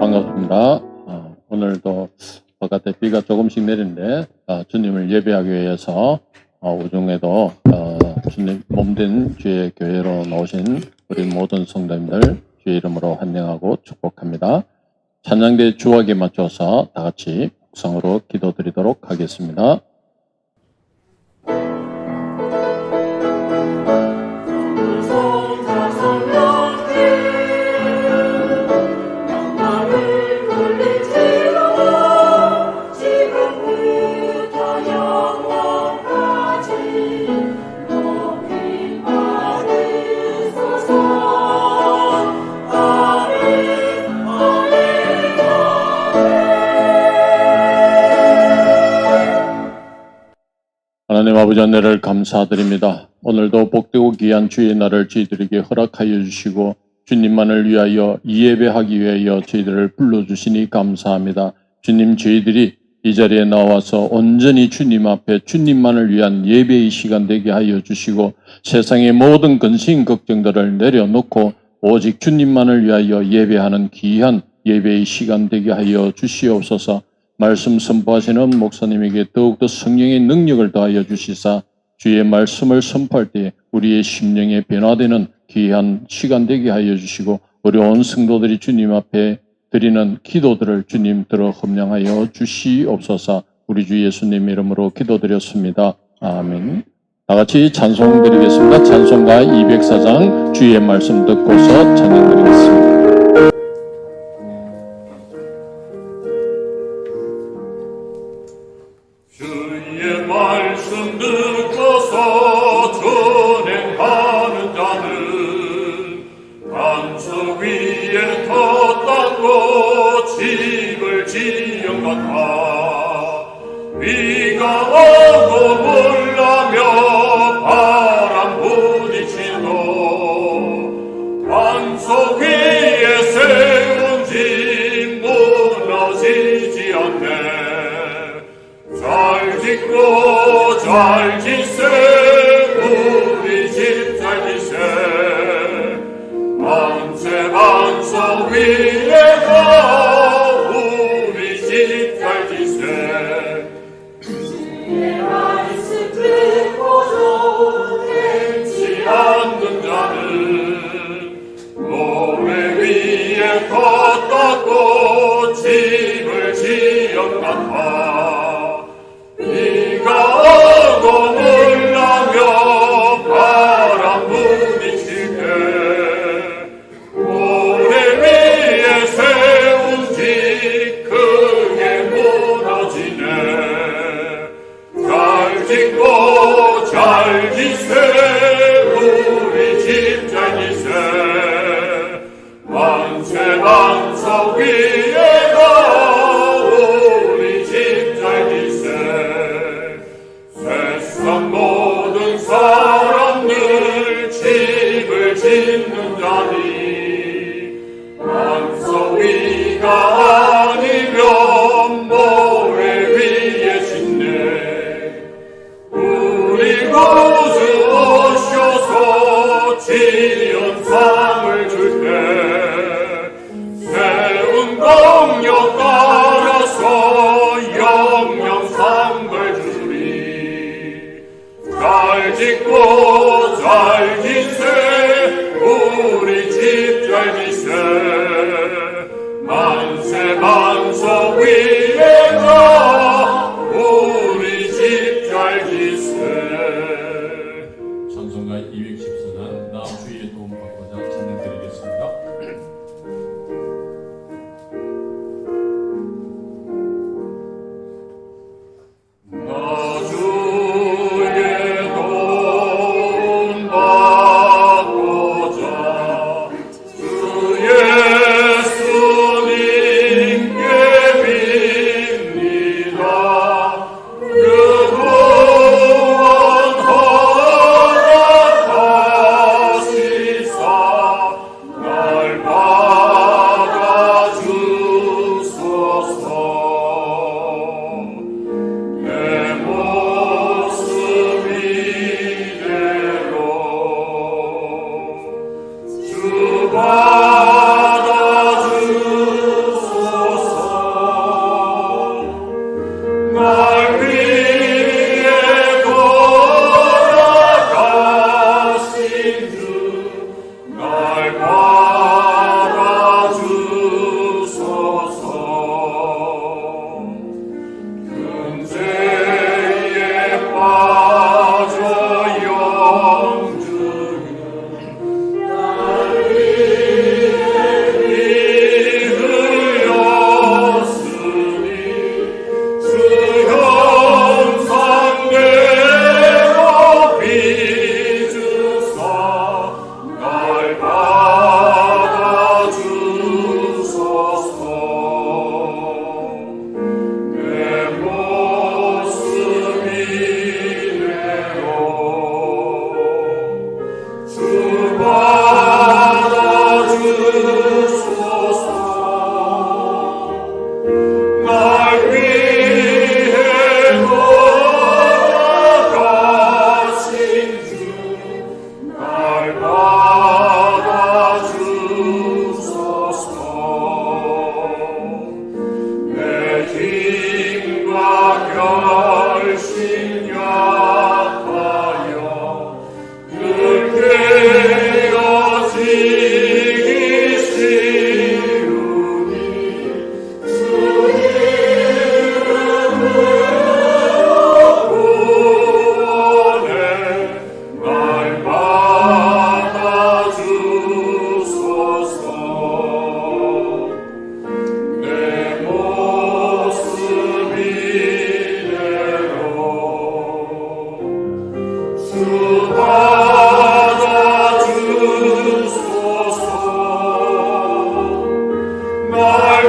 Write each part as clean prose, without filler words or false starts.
반갑습니다. 오늘도 바깥에 비가 조금씩 내리는데 주님을 예배하기 위해서 우중에도 주님 몸된 주의 교회로 나오신 우리 모든 성도님들 주의 이름으로 환영하고 축복합니다. 찬양대 주악에 맞춰서 다 같이 묵상으로 기도드리도록 하겠습니다. 하나님 아버지 은혜를 감사드립니다. 오늘도 복되고 귀한 주의 날을 저희들에게 허락하여 주시고 주님만을 위하여 예배하기 위하여 저희들을 불러주시니 감사합니다. 주님, 저희들이 이 자리에 나와서 온전히 주님 앞에 주님만을 위한 예배의 시간 되게 하여 주시고 세상의 모든 근심 걱정들을 내려놓고 오직 주님만을 위하여 예배하는 귀한 예배의 시간 되게 하여 주시옵소서. 말씀 선포하시는 목사님에게 더욱더 성령의 능력을 더하여 주시사 주의 말씀을 선포할 때 우리의 심령에 변화되는 귀한 시간 되게 하여 주시고 어려운 성도들이 주님 앞에 드리는 기도들을 주님 들어 험령하여 주시옵소서. 우리 주 예수님 이름으로 기도드렸습니다. 아멘. 다 같이 찬송 드리겠습니다. 찬송가 204장 주의 말씀 듣고서 찬양 드리겠습니다. 주의 말씀 듣고서 준행하는 자는 반석 위에 덧닦고 집을 지은 같아. 비가 오고 물나며 바람 부딪히도 반석 위에 세운 집 무너지지 않네. 잘 짓고 잘 지세 우리 집 잘 지세 만세 반석 위에서 우리 집 잘 지세 주의 말씀 듣고서 옳지 않는 자는 모래 위에 덧닦고 집을 지은 같아. 비가 오고 물나며 바람 부딪힐 때 모래 위에 세운 집 크게 무너지네. 잘 짓고 잘 지세 우리 집 잘 지세 만세 반석 위에가 우리 집 잘 지세 세상 모든 사람들 집을 짓는 자니 반석 위가 아니면 모래 위에 짓네. 우리 구주 오셔서 지은 상을 줄 때 세운 공력 따라서 영영상을 주리. 잘 짓고 잘 지세 우리 집 잘 지세 만세 반석 위에가 우리 집 잘 지세. 찬송가 214장 나 주의 도움 받고자 찬양 드리겠습니다. 나 주의 도움 받고자 주 예수님께 믿니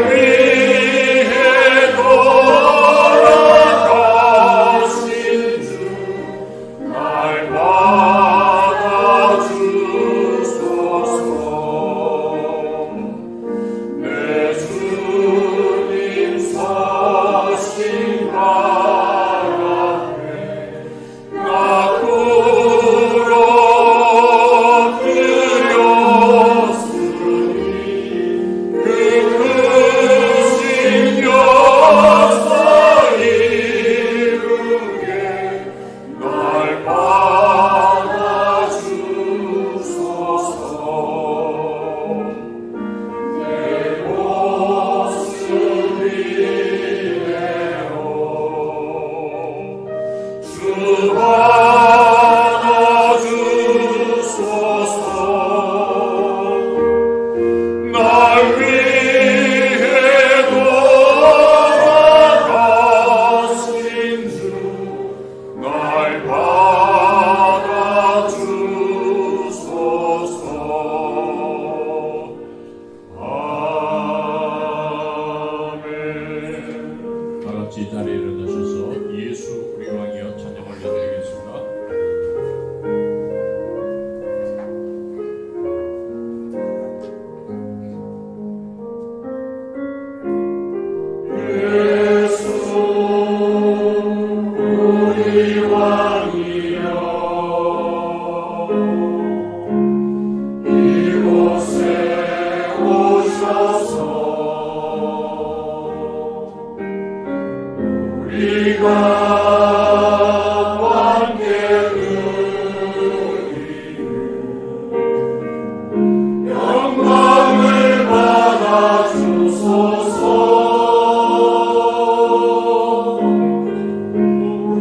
위해 돌아가신 주 날 받아주소서. 내 주님 사신 발 앞에 나 부러뜨렸으니 그 크신 역사 이루게 날 받아주소서. 내 모습이래요 주 받아주소서. 날 위해 돌아가신 주 날 받아주소서. 아멘. 다 같이 자리에 일어나셔서 예수 우리 왕이여 찬양 올려드리겠습니다. 예수 우리 왕이여 이곳에 오셔서 우리가 함께 누리는 영광을 받아주소서.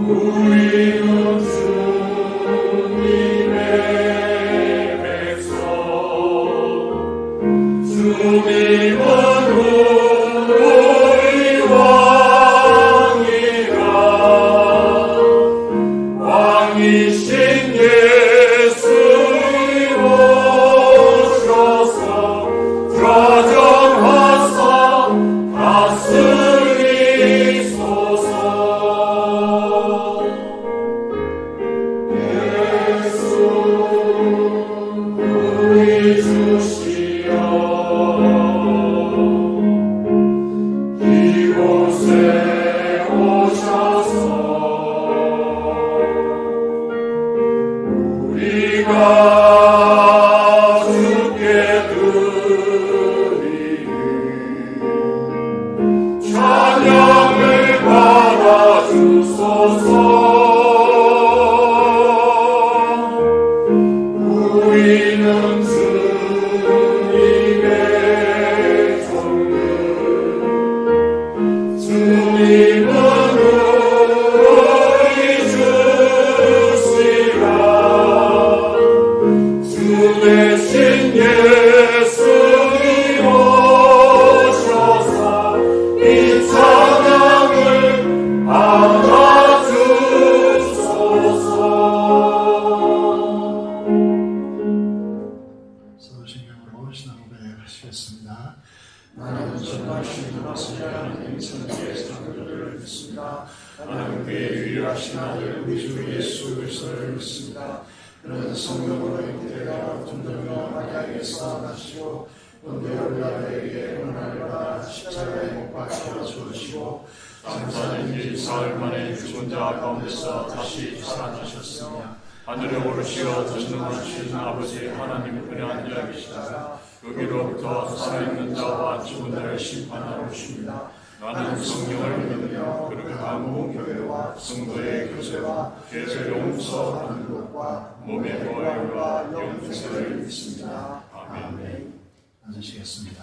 우리는 주님의 백성 주님은 우리 왕이라 왕이신 예수님 오셔서 좌정하사 다스리소서. 예수 우리 주시여 이곳에 오셔서 우리가 주께 드리는 찬양을 받아주소서. 우리는 주님의 종들 주님은 우리 주시라 주 대신 예수님 오셔서 이 찬양을 받아주소서. 서신경으로 신앙 고백하시겠습니다. 나는 전하신 것을 하나님 성령께서 그를 믿습니다. 하나님 그의 유일하신 아들 우리 주 예수 그리스도를 믿습니다. 그는 성령으로 잉태되어 분들며 마리아에게서 나시고 본데 빌라도에게 고난을 받아 십자가에 못 박혀 죽으시고 장사님 일 사흘 만에 죽은 자 가운데서 다시 살아나셨으며 하늘에 오르시어 전능하신 아버지 하나님 은혜 앉아 계시다가 여기로부터 살아있는 자와 죽은 자를 심판하러 오십니다. 나는 성령을 믿으며 그릇과 무교회와 성도의 교제와 죄를 용서하는 것과 몸의 부활과 영생을 믿습니다. 아멘. 앉으시겠습니다.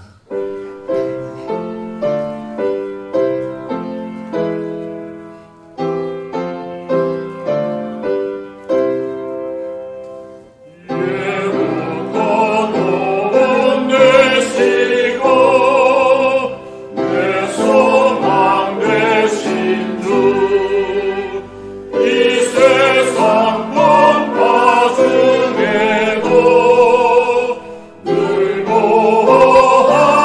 늘 보호하시네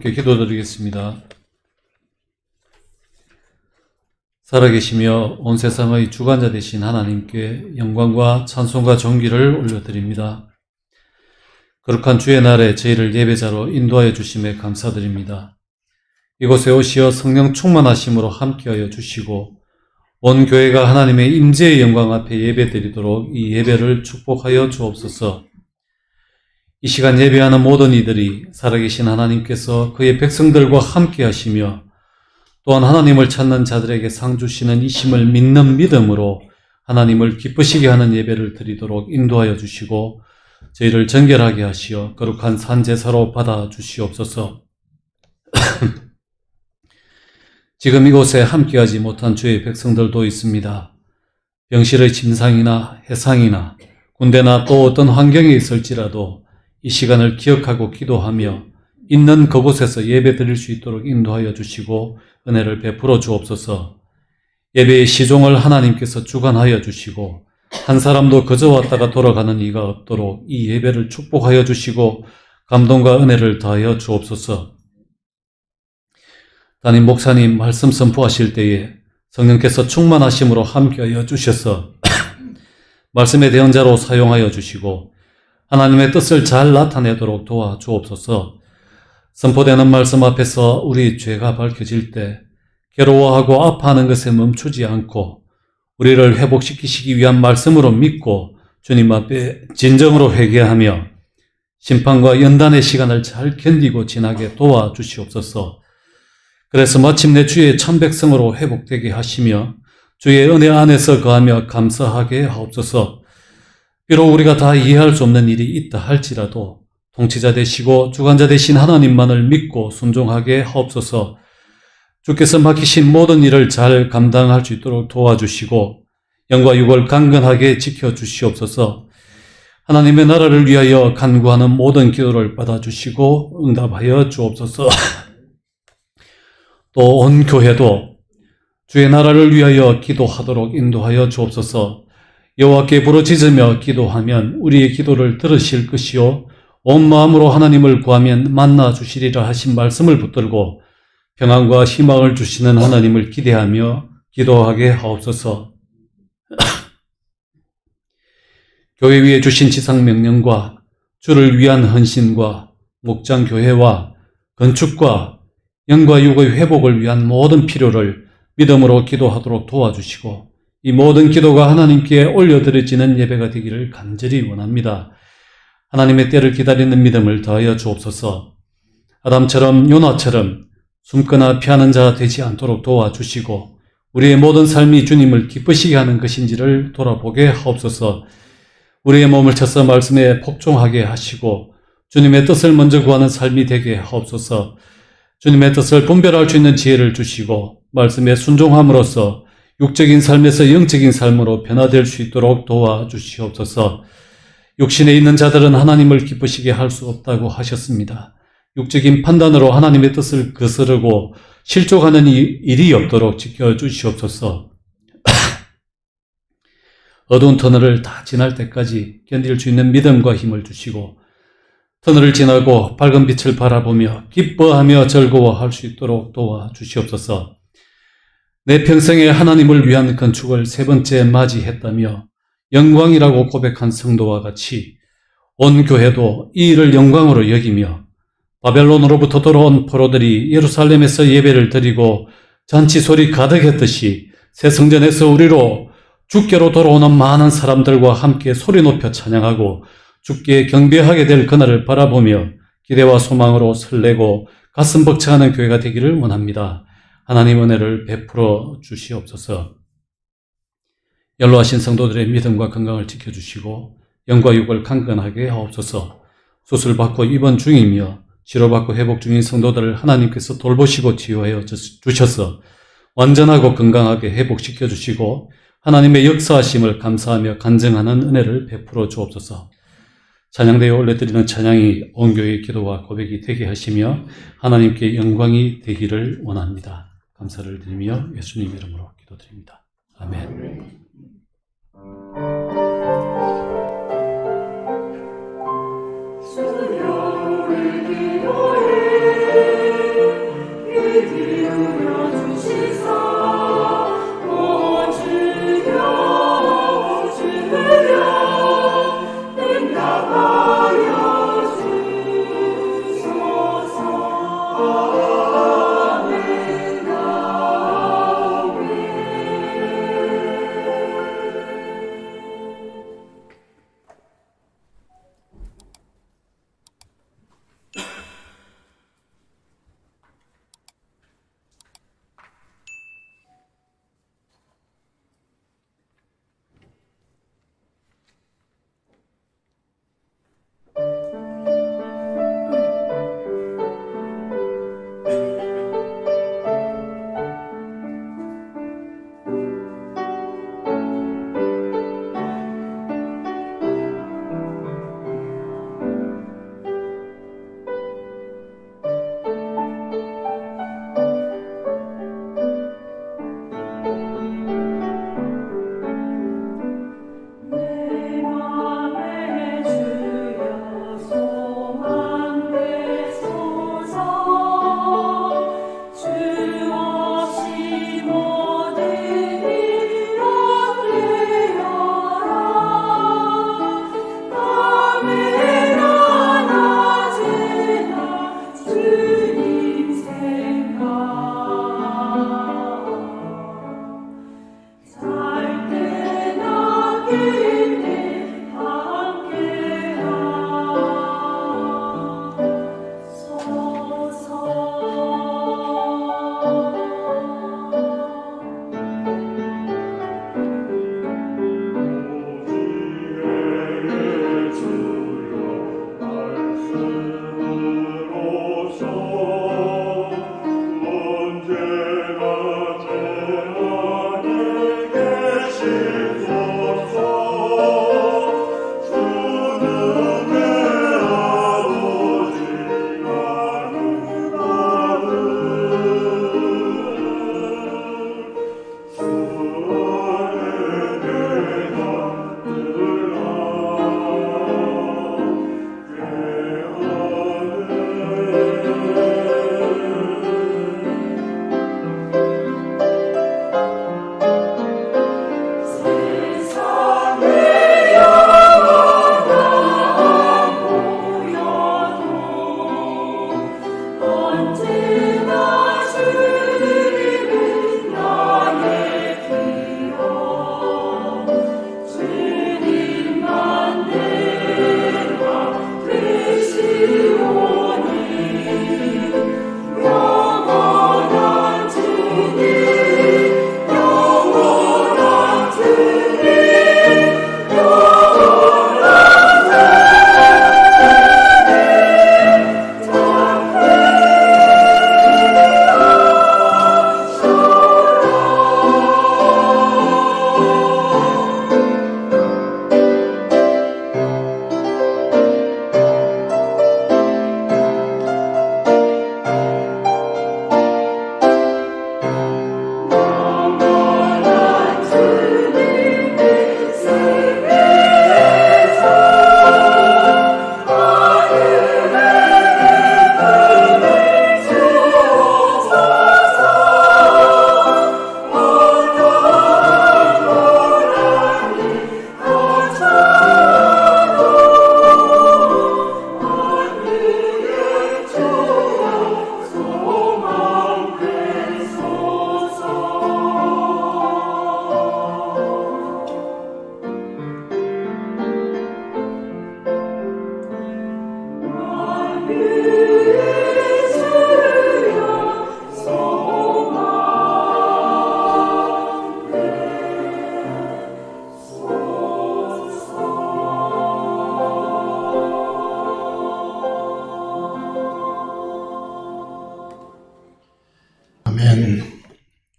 함께 기도드리겠습니다. 살아계시며 온 세상의 주관자 되신 하나님께 영광과 찬송과 존귀를 올려드립니다. 거룩한 주의 날에 저희를 예배자로 인도하여 주심에 감사드립니다. 이곳에 오시어 성령 충만하심으로 함께하여 주시고 온 교회가 하나님의 임재의 영광 앞에 예배드리도록 이 예배를 축복하여 주옵소서. 이 시간 예배하는 모든 이들이 살아계신 하나님께서 그의 백성들과 함께 하시며 또한 하나님을 찾는 자들에게 상 주시는 이심을 믿는 믿음으로 하나님을 기쁘시게 하는 예배를 드리도록 인도하여 주시고 저희를 정결하게 하시어 거룩한 산제사로 받아 주시옵소서. 지금 이곳에 함께하지 못한 주의 백성들도 있습니다. 병실의 침상이나 해상이나 군대나 또 어떤 환경에 있을지라도 이 시간을 기억하고 기도하며 있는 그곳에서 예배 드릴 수 있도록 인도하여 주시고 은혜를 베풀어 주옵소서. 예배의 시종을 하나님께서 주관하여 주시고 한 사람도 그저 왔다가 돌아가는 이가 없도록 이 예배를 축복하여 주시고 감동과 은혜를 더하여 주옵소서. 담임 목사님 말씀 선포하실 때에 성령께서 충만하심으로 함께하여 주셔서 말씀의 대언자로 사용하여 주시고 하나님의 뜻을 잘 나타내도록 도와주옵소서. 선포되는 말씀 앞에서 우리 죄가 밝혀질 때 괴로워하고 아파하는 것에 멈추지 않고 우리를 회복시키시기 위한 말씀으로 믿고 주님 앞에 진정으로 회개하며 심판과 연단의 시간을 잘 견디고 지나게 도와주시옵소서. 그래서 마침내 주의 참백성으로 회복되게 하시며 주의 은혜 안에서 거하며 감사하게 하옵소서. 비록 우리가 다 이해할 수 없는 일이 있다 할지라도 통치자 되시고 주관자 되신 하나님만을 믿고 순종하게 하옵소서. 주께서 맡기신 모든 일을 잘 감당할 수 있도록 도와주시고 영과 육을 강건하게 지켜주시옵소서. 하나님의 나라를 위하여 간구하는 모든 기도를 받아주시고 응답하여 주옵소서. 또 온 교회도 주의 나라를 위하여 기도하도록 인도하여 주옵소서. 여호와께 부르짖으며 기도하면 우리의 기도를 들으실 것이요 온 마음으로 하나님을 구하면 만나 주시리라 하신 말씀을 붙들고 평안과 희망을 주시는 하나님을 기대하며 기도하게 하옵소서. 교회 위에 주신 지상명령과 주를 위한 헌신과 목장교회와 건축과 영과 육의 회복을 위한 모든 필요를 믿음으로 기도하도록 도와주시고 이 모든 기도가 하나님께 올려드려지는 예배가 되기를 간절히 원합니다. 하나님의 때를 기다리는 믿음을 더하여 주옵소서. 아담처럼 요나처럼 숨거나 피하는 자 되지 않도록 도와주시고 우리의 모든 삶이 주님을 기쁘시게 하는 것인지를 돌아보게 하옵소서. 우리의 몸을 쳐서 말씀에 복종하게 하시고 주님의 뜻을 먼저 구하는 삶이 되게 하옵소서. 주님의 뜻을 분별할 수 있는 지혜를 주시고 말씀에 순종함으로써 육적인 삶에서 영적인 삶으로 변화될 수 있도록 도와주시옵소서. 육신에 있는 자들은 하나님을 기쁘시게 할 수 없다고 하셨습니다. 육적인 판단으로 하나님의 뜻을 거스르고 실족하는 일이 없도록 지켜주시옵소서. 어두운 터널을 다 지날 때까지 견딜 수 있는 믿음과 힘을 주시고 터널을 지나고 밝은 빛을 바라보며 기뻐하며 즐거워할 수 있도록 도와주시옵소서. 내 평생에 하나님을 위한 건축을 세 번째 맞이했다며 영광이라고 고백한 성도와 같이 온 교회도 이 일을 영광으로 여기며 바벨론으로부터 돌아온 포로들이 예루살렘에서 예배를 드리고 잔치 소리 가득했듯이 새 성전에서 우리로 주께로 돌아오는 많은 사람들과 함께 소리 높여 찬양하고 주께 경배하게 될 그날을 바라보며 기대와 소망으로 설레고 가슴 벅차하는 교회가 되기를 원합니다. 하나님 은혜를 베풀어 주시옵소서. 연로하신 성도들의 믿음과 건강을 지켜주시고 영과 육을 강건하게 하옵소서. 수술받고 입원 중이며 치료받고 회복 중인 성도들을 하나님께서 돌보시고 치유하여 주셔서 완전하고 건강하게 회복시켜 주시고 하나님의 역사하심을 감사하며 간증하는 은혜를 베풀어 주옵소서. 찬양대에 올려드리는 찬양이 온 교회의 기도와 고백이 되게 하시며 하나님께 영광이 되기를 원합니다. 감사를 드리며 예수님 이름으로 기도드립니다. 아멘. 우리 기도해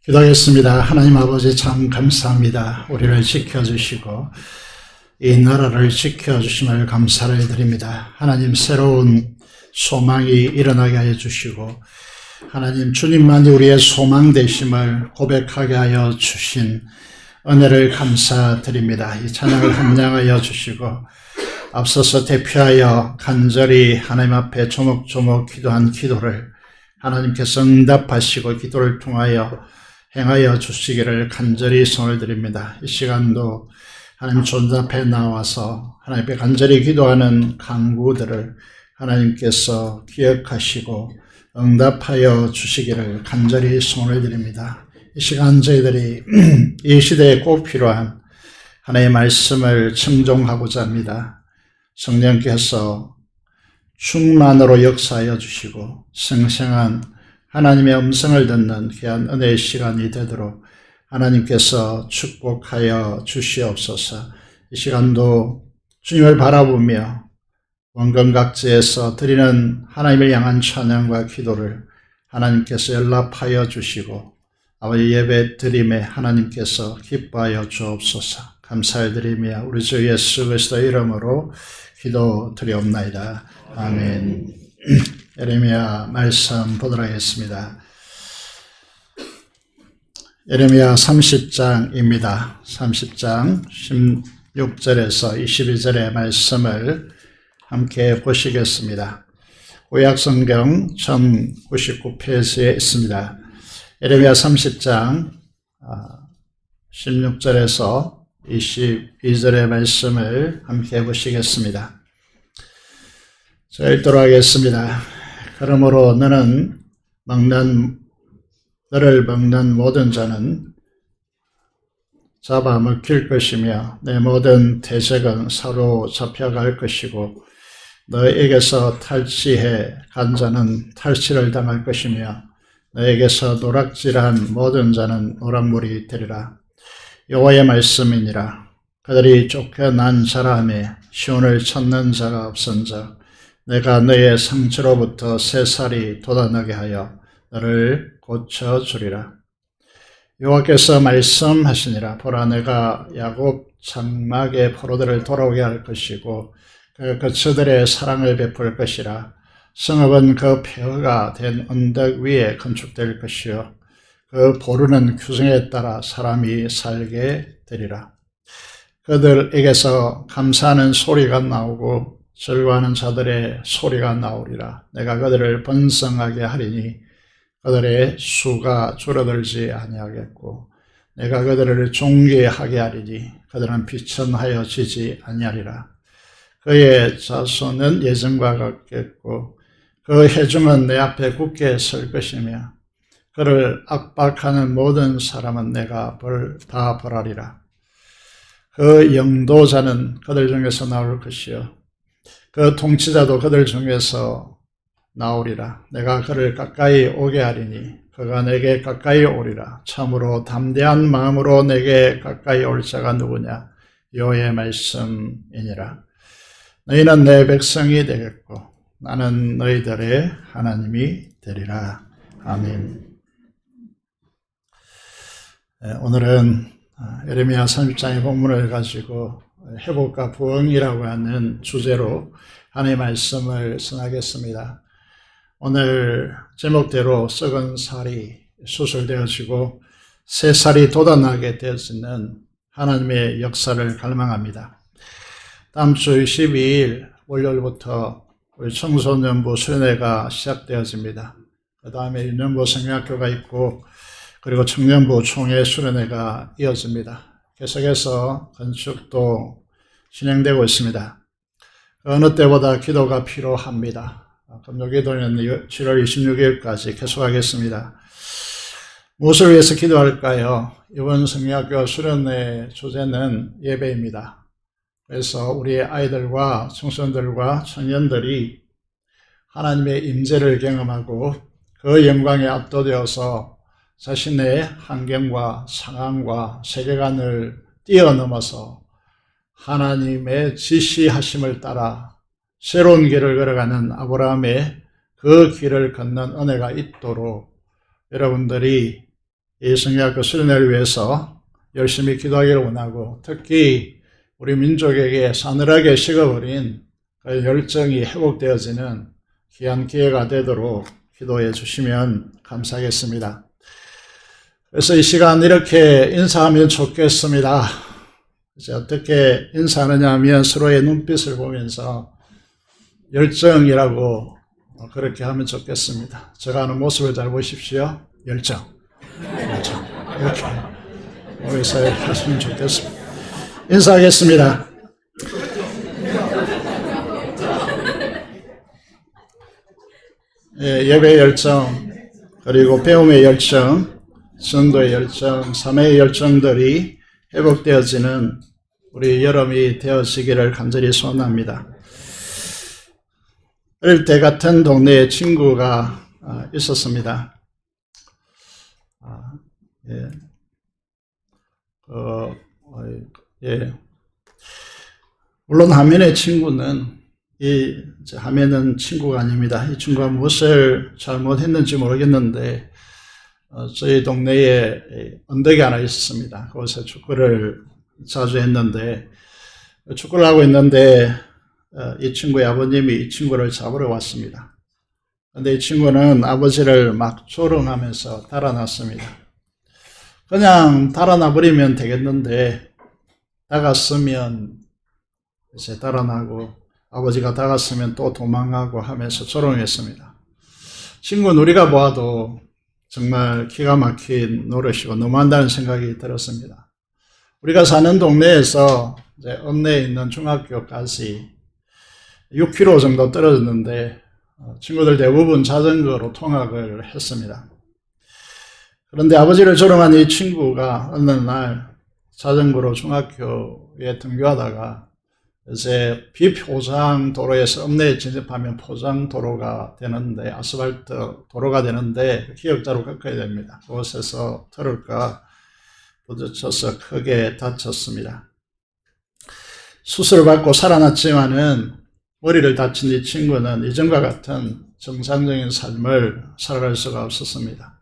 기도하겠습니다. 하나님 아버지 참 감사합니다. 우리를 지켜주시고 이 나라를 지켜주심을 감사를 드립니다. 하나님 새로운 소망이 일어나게 하여 주시고 하나님 주님만이 우리의 소망 되심을 고백하게 하여 주신 은혜를 감사드립니다. 이 찬양을 함량하여 주시고 앞서서 대표하여 간절히 하나님 앞에 조목조목 기도한 기도를 하나님께서 응답하시고 기도를 통하여 행하여 주시기를 간절히 손을 드립니다. 이 시간도 하나님 존재 앞에 나와서 하나님 앞에 간절히 기도하는 간구들을 하나님께서 기억하시고 응답하여 주시기를 간절히 손을 드립니다. 이 시간 저희들이 이 시대에 꼭 필요한 하나님의 말씀을 청종하고자 합니다. 성령께서 충만으로 역사하여 주시고 생생한 하나님의 음성을 듣는 귀한 은혜의 시간이 되도록 하나님께서 축복하여 주시옵소서. 이 시간도 주님을 바라보며 원근각지에서 드리는 하나님을 향한 찬양과 기도를 하나님께서 연락하여 주시고 아버지 예배 드림에 하나님께서 기뻐하여 주옵소서. 감사를 드리며 우리 주 예수 그리스도의 이름으로 기도드리옵나이다. 아멘. 예레미야 말씀 보도록 하겠습니다. 예레미야 30장입니다. 30장 16절에서 22절의 말씀을 함께 보시겠습니다. 구약성경 1099페이지에 있습니다. 예레미야 30장 16절에서 22절의 말씀을 함께 보시겠습니다. 자, 읽도록 하겠습니다. 그러므로 너를 먹는 모든 자는 잡아 먹힐 것이며 내 모든 대적은 사로잡혀갈 것이고 너에게서 탈취해 간 자는 탈취를 당할 것이며 너에게서 노락질한 모든 자는 노란물이 되리라. 여호와의 말씀이니라. 그들이 쫓겨난 자라 하며 시온을 찾는 자가 없은즉 내가 너의 상처로부터 새살이 돋아나게 하여 너를 고쳐주리라. 여호와께서 말씀하시니라. 보라 내가 야곱 장막의 포로들을 돌아오게 할 것이고 그 거처들의 사랑을 베풀 것이라. 성읍은 그 폐허가 된 언덕 위에 건축될 것이요 그 보루는 규정에 따라 사람이 살게 되리라. 그들에게서 감사하는 소리가 나오고 절구하는 자들의 소리가 나오리라. 내가 그들을 번성하게 하리니 그들의 수가 줄어들지 아니하겠고 내가 그들을 존귀하게 하리니 그들은 비천하여 지지 아니하리라. 그의 자손은 예전과 같겠고 그 회중은 내 앞에 굳게 설 것이며 그를 압박하는 모든 사람은 내가 다 벌하리라. 그 영도자는 그들 중에서 나올 것이요 그 통치자도 그들 중에서 나오리라. 내가 그를 가까이 오게 하리니 그가 내게 가까이 오리라. 참으로 담대한 마음으로 내게 가까이 올 자가 누구냐. 여호와의 말씀이니라. 너희는 내 백성이 되겠고 나는 너희들의 하나님이 되리라. 아멘. 오늘은 예레미야 30장의 본문을 가지고 회복과 부흥이라고 하는 주제로 하나님의 말씀을 전하겠습니다. 오늘 제목대로 썩은 살이 수술되어지고 새 살이 돋아나게 되어지는 하나님의 역사를 갈망합니다. 다음 주 12일 월요일부터 우리 청소년부 수련회가 시작되어집니다. 그 다음에 유년부 성경학교가 있고 그리고 청년부 총회 수련회가 이어집니다. 계속해서 건축도 진행되고 있습니다. 어느 때보다 기도가 필요합니다. 금요기도는 7월 26일까지 계속하겠습니다. 무엇을 위해서 기도할까요? 이번 성경학교 수련회 주제는 예배입니다. 그래서 우리 아이들과 청소년들과 청년들이 하나님의 임재를 경험하고 그 영광에 압도되어서 자신의 환경과 상황과 세계관을 뛰어넘어서 하나님의 지시하심을 따라 새로운 길을 걸어가는 아브라함의 그 길을 걷는 은혜가 있도록 여러분들이 이 성경학교 수련회를 위해서 열심히 기도하기를 원하고, 특히 우리 민족에게 싸늘하게 식어버린 그 열정이 회복되어지는 귀한 기회가 되도록 기도해 주시면 감사하겠습니다. 그래서 이 시간 이렇게 인사하면 좋겠습니다. 이제 어떻게 인사하느냐 하면 서로의 눈빛을 보면서 열정이라고 그렇게 하면 좋겠습니다. 제가 하는 모습을 잘 보십시오. 열정. 이렇게 보면서 하시면 좋겠습니다. 인사하겠습니다. 예배의 열정, 그리고 배움의 열정, 성도의 열정, 삶의 열정들이 회복되어지는 우리 여름이 되어지기를 간절히 소원합니다. 어릴 때 같은 동네에 친구가 있었습니다. 물론 화면의 친구는 화면은 친구가 아닙니다. 이 친구가 무엇을 잘못했는지 모르겠는데 저희 동네에 언덕이 하나 있었습니다. 거기서 축구를 자주 했는데, 축구를 하고 있는데 이 친구의 아버님이 이 친구를 잡으러 왔습니다. 그런데 이 친구는 아버지를 막 조롱하면서 달아났습니다. 그냥 달아나 버리면 되겠는데 다갔으면 이제 달아나고, 아버지가 다갔으면 또 도망가고 하면서 조롱했습니다. 친구는 우리가 보아도 정말 기가 막힌 노릇이고 너무한다는 생각이 들었습니다. 우리가 사는 동네에서 이제 읍내에 있는 중학교까지 6km 정도 떨어졌는데 친구들 대부분 자전거로 통학을 했습니다. 그런데 아버지를 조롱한 이 친구가 어느 날 자전거로 중학교에 등교하다가 이제 비포장 도로에서 읍내에 진입하면 포장 도로가 되는데, 아스팔트 도로가 되는데 기역자로 가까이 됩니다. 그곳에서 트럭과 부딪혀서 크게 다쳤습니다. 수술을 받고 살아났지만은 머리를 다친 이 친구는 이전과 같은 정상적인 삶을 살아갈 수가 없었습니다.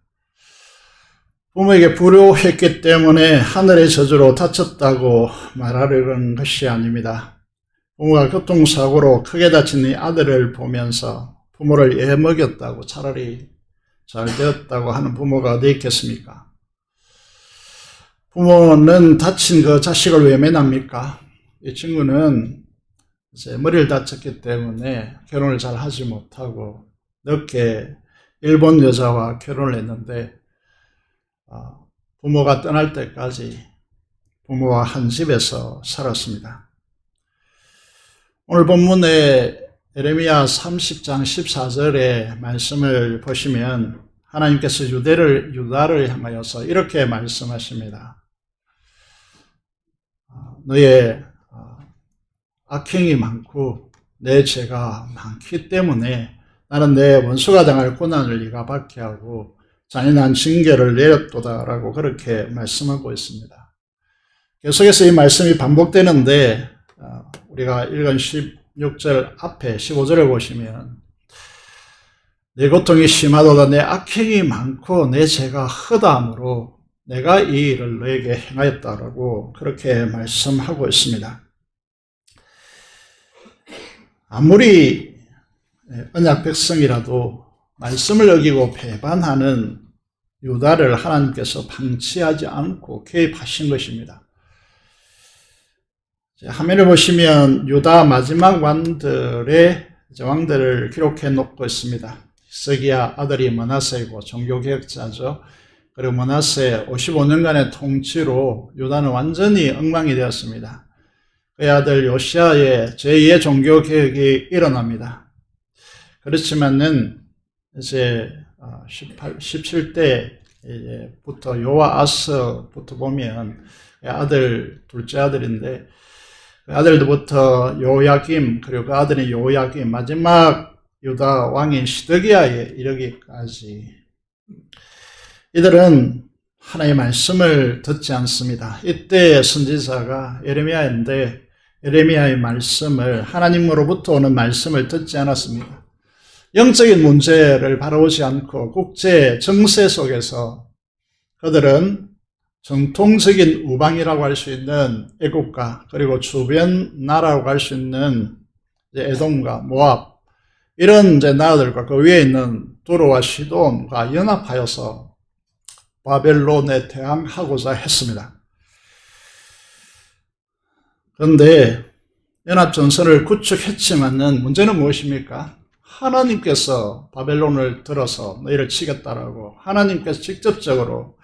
부모에게 불효했기 때문에 하늘의 저주로 다쳤다고 말하려는 것이 아닙니다. 부모가 교통사고로 크게 다친 이 아들을 보면서 부모를 애먹였다고, 차라리 잘 되었다고 하는 부모가 어디 있겠습니까? 부모는 다친 그 자식을 왜 매납니까? 이 친구는 이제 머리를 다쳤기 때문에 결혼을 잘 하지 못하고 늦게 일본 여자와 결혼을 했는데, 부모가 떠날 때까지 부모와 한 집에서 살았습니다. 오늘 본문에 예레미야 30장 14절의 말씀을 보시면 하나님께서 유다를 향하여서 이렇게 말씀하십니다. 너의 악행이 많고 내 죄가 많기 때문에 나는 내 원수가 당할 고난을 네가 받게 하고 잔인한 징계를 내렸도다라고 그렇게 말씀하고 있습니다. 계속해서 이 말씀이 반복되는데 우리가 읽은 16절 앞에 15절을 보시면 내 고통이 심하도다 내 악행이 많고 내 죄가 허다함으로 내가 이 일을 너에게 행하였다라고 그렇게 말씀하고 있습니다. 아무리 언약 백성이라도 말씀을 어기고 배반하는 유다를 하나님께서 방치하지 않고 개입하신 것입니다. 화면을 보시면 유다 마지막 왕들을 기록해 놓고 있습니다. 히스기야 아들이 므낫세이고 종교개혁자죠. 그리고 므낫세 55년간의 통치로 유다는 완전히 엉망이 되었습니다. 그의 아들 요시야의 제2의 종교개혁이 일어납니다. 그렇지만은 이제 17대부터 요아스부터 보면 둘째 아들인데 그 아들부터 요야김, 그리고 그 아들이 요야김, 마지막 유다 왕인 시드기야에 이르기까지 이들은 하나님의 말씀을 듣지 않습니다. 이때 선지자가 예레미야인데 예레미야의 말씀을, 하나님으로부터 오는 말씀을 듣지 않았습니다. 영적인 문제를 바라보지 않고 국제 정세 속에서 그들은 정통적인 우방이라고 할 수 있는 애국과 그리고 주변 나라라고 할 수 있는 이제 에돔과 모압 이런 이제 나라들과 그 위에 있는 두로와 시돈과 연합하여서 바벨론에 대항하고자 했습니다. 그런데 연합전선을 구축했지만은 문제는 무엇입니까? 하나님께서 바벨론을 들어서 너희를 치겠다라고 하나님께서 직접적으로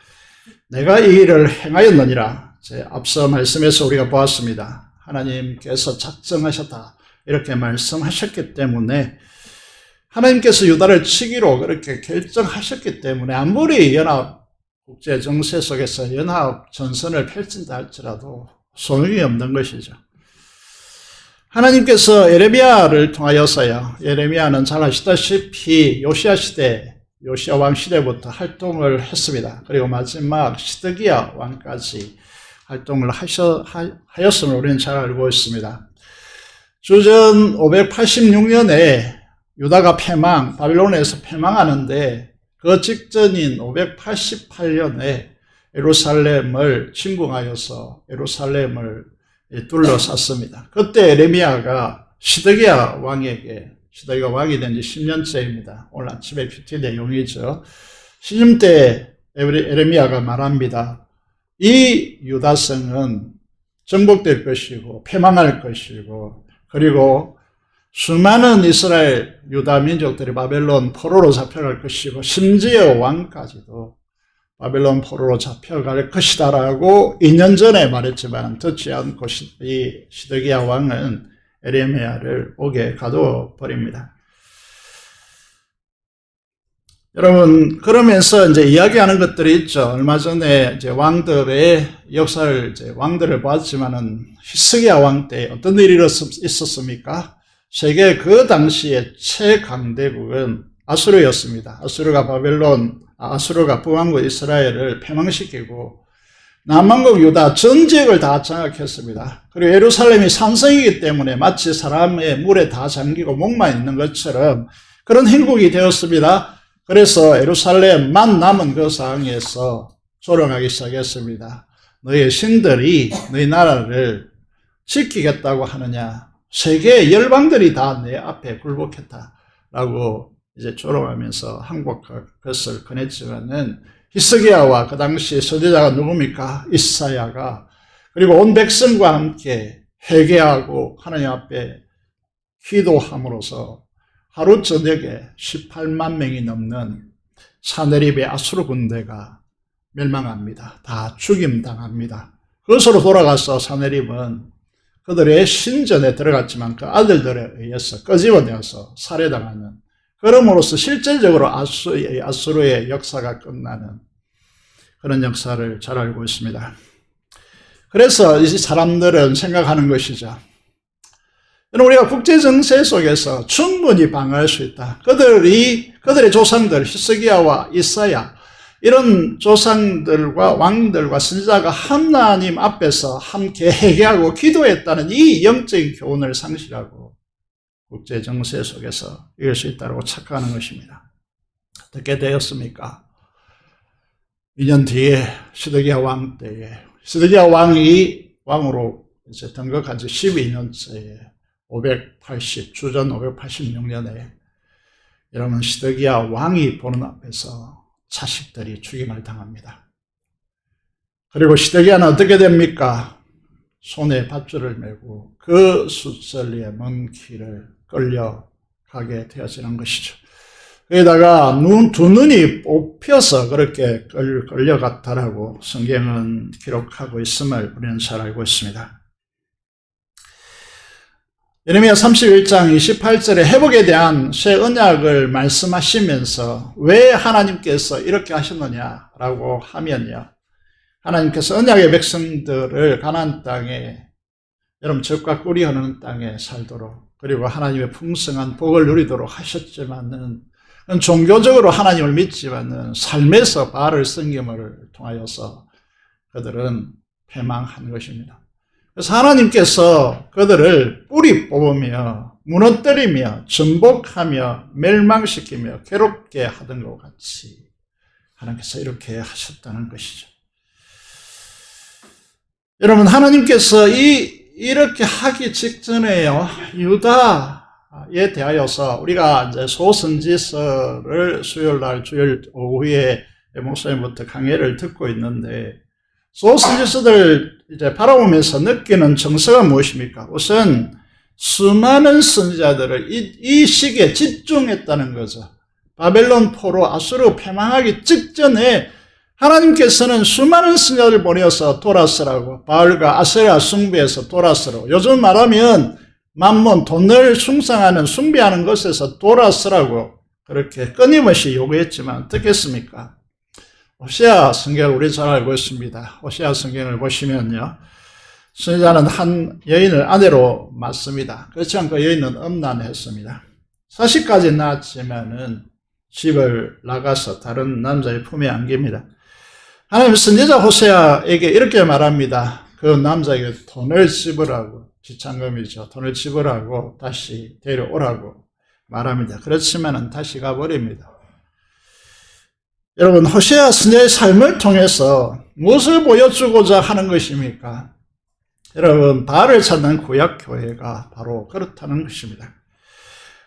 내가 이 일을 행하였느니라. 앞서 말씀에서 우리가 보았습니다. 하나님께서 작정하셨다 이렇게 말씀하셨기 때문에 하나님께서 유다를 치기로 그렇게 결정하셨기 때문에 아무리 연합 국제 정세 속에서 연합 전선을 펼친다 할지라도 소용이 없는 것이죠. 하나님께서 예레미야를 통하여서요. 예레미야는 잘 아시다시피 요시야 시대, 요시야 왕 시대부터 활동을 했습니다. 그리고 마지막 시드기야 왕까지 활동을 하였음을 우리는 잘 알고 있습니다. 주전 586년에 유다가 바빌론에서 패망하는데 그 직전인 588년에 예루살렘을 침공하여서 예루살렘을 둘러쌌습니다. 그때 예레미야가 시드기야 왕에게, 시드기야 왕이 된 지 10년째입니다. 오늘 아침에 PT 내용이죠. 시즌 때 예레미야가 말합니다. 이 유다성은 정복될 것이고 패망할 것이고 그리고 수많은 이스라엘 유다 민족들이 바벨론 포로로 잡혀갈 것이고 심지어 왕까지도 바벨론 포로로 잡혀갈 것이다라고 2년 전에 말했지만 듣지 않고 이 시드기야 왕은 예레미야를 옥에 가두어 버립니다. 여러분, 그러면서 이제 이야기하는 것들이 있죠. 얼마 전에 이제 왕들의 역사를, 왕들을 보았지만은 히스기야 왕 때 어떤 일이 있었습니까? 세계 그 당시의 최강대국은 아수르였습니다. 아수르가 북왕국 이스라엘을 패망시키고 남왕국 유다 전 지역을 다 장악했습니다. 그리고 예루살렘이 산성이기 때문에 마치 사람의 물에 다 잠기고 목만 있는 것처럼 그런 행국이 되었습니다. 그래서 예루살렘만 남은 그 상황에서 조롱하기 시작했습니다. 너희 신들이 너희 나라를 지키겠다고 하느냐? 세계의 열방들이 다 내 앞에 굴복했다라고 이제 조롱하면서 항복할 것을 권했지만은 히스기야와 그 당시 선지자가 누굽니까? 이사야가 그리고 온 백성과 함께 회개하고 하나님 앞에 기도함으로써 하루 저녁에 18만 명이 넘는 사네립의 아수르 군대가 멸망합니다. 다 죽임당합니다. 그것으로 돌아가서 사네립은 그들의 신전에 들어갔지만 그 아들들에 의해서 끄집어내어서 살해당하는 그럼으로써 실질적으로 아수르의 역사가 끝나는 그런 역사를 잘 알고 있습니다. 그래서 이 사람들은 생각하는 것이죠. 우리가 국제정세 속에서 충분히 방어할 수 있다. 그들의 조상들, 히스기야와 이사야, 이런 조상들과 왕들과 선지자가 하나님 앞에서 함께 회개하고 기도했다는 이 영적인 교훈을 상실하고 국제정세 속에서 이길 수 있다고 착각하는 것입니다. 어떻게 되었습니까? 2년 뒤에 시드기야 왕 때에, 시드기야 왕이 왕으로 이제 등극한 지 12년째에 주전 586년에 여러분 시드기야 왕이 보는 앞에서 자식들이 죽임을 당합니다. 그리고 시드기야는 어떻게 됩니까? 손에 밧줄을 메고 그 수설리의 먼 길을 끌려가게 되어지는 것이죠. 거기다가 두 눈이 뽑혀서 그렇게 끌려갔다라고 성경은 기록하고 있음을 우리는 잘 알고 있습니다. 예레미야 31장 28절에 회복에 대한 새 언약을 말씀하시면서 왜 하나님께서 이렇게 하셨느냐라고 하면요. 하나님께서 언약의 백성들을 가나안 땅에 여러분 젖과 꿀이 흐르는 땅에 살도록 그리고 하나님의 풍성한 복을 누리도록 하셨지만은 종교적으로 하나님을 믿지만은 삶에서 바알 섬김을 통하여서 그들은 패망한 것입니다. 그래서 하나님께서 그들을 뿌리 뽑으며 무너뜨리며 전복하며 멸망시키며 괴롭게 하던 것 같이 하나님께서 이렇게 하셨다는 것이죠. 여러분, 하나님께서 이렇게 하기 직전에요, 유다에 대하여서 우리가 이제 소선지서를 수요일날 주일 오후에 목사님부터 강의를 듣고 있는데, 소선지서들 이제 바라보면서 느끼는 정서가 무엇입니까? 우선 수많은 선지자들을 이 시기에 집중했다는 거죠. 바벨론 포로 아수르 패망하기 직전에 하나님께서는 수많은 선지자를 보내어서 도라스라고, 바알과 아세라 숭배에서 도라스라고, 요즘 말하면 만몬, 돈을 숭상하는 숭배하는 것에서 도라스라고 그렇게 끊임없이 요구했지만 어떻게 했습니까? 호세아 성경을 우리 잘 알고 있습니다. 호세아 성경을 보시면요, 선지자는 한 여인을 아내로 맞습니다. 그렇지만 그 여인은 음란했습니다. 40까지 낳았지만은 집을 나가서 다른 남자의 품에 안깁니다. 하나님 선지자 호세아에게 이렇게 말합니다. 그 남자에게 돈을 지불하고, 지참금이죠, 돈을 지불하고 다시 데려오라고 말합니다. 그렇지만은 다시 가버립니다. 여러분, 호세아 선지자의 삶을 통해서 무엇을 보여주고자 하는 것입니까? 여러분, 바알을 찾는 구약교회가 바로 그렇다는 것입니다.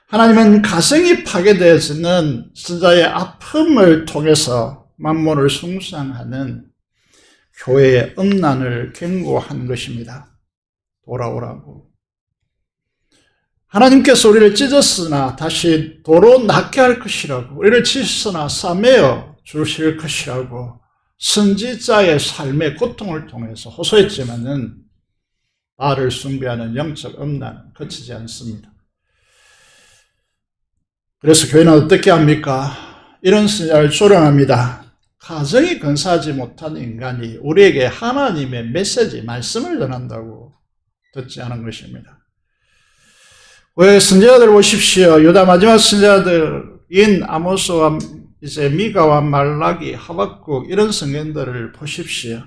하나님은 가정이 파괴되어지는 선지자의 아픔을 통해서 만몬을 숭상하는 교회의 음란을 경고한 것입니다. 돌아오라고. 하나님께서 우리를 찢었으나 다시 도로 낫게 할 것이라고, 우리를 찢었으나 싸매어 주실 것이라고 선지자의 삶의 고통을 통해서 호소했지만은 바알을 숭배하는 영적 음란은 그치지 않습니다. 그래서 교회는 어떻게 합니까? 이런 선지자를 조롱합니다. 가정이 건사하지 못한 인간이 우리에게 하나님의 메시지, 말씀을 전한다고 듣지 않은 것입니다. 왜 선지자들 보십시오. 유다 마지막 선지자들인 아모스와 이제 미가와 말라기, 하박국 이런 성경들을 보십시오.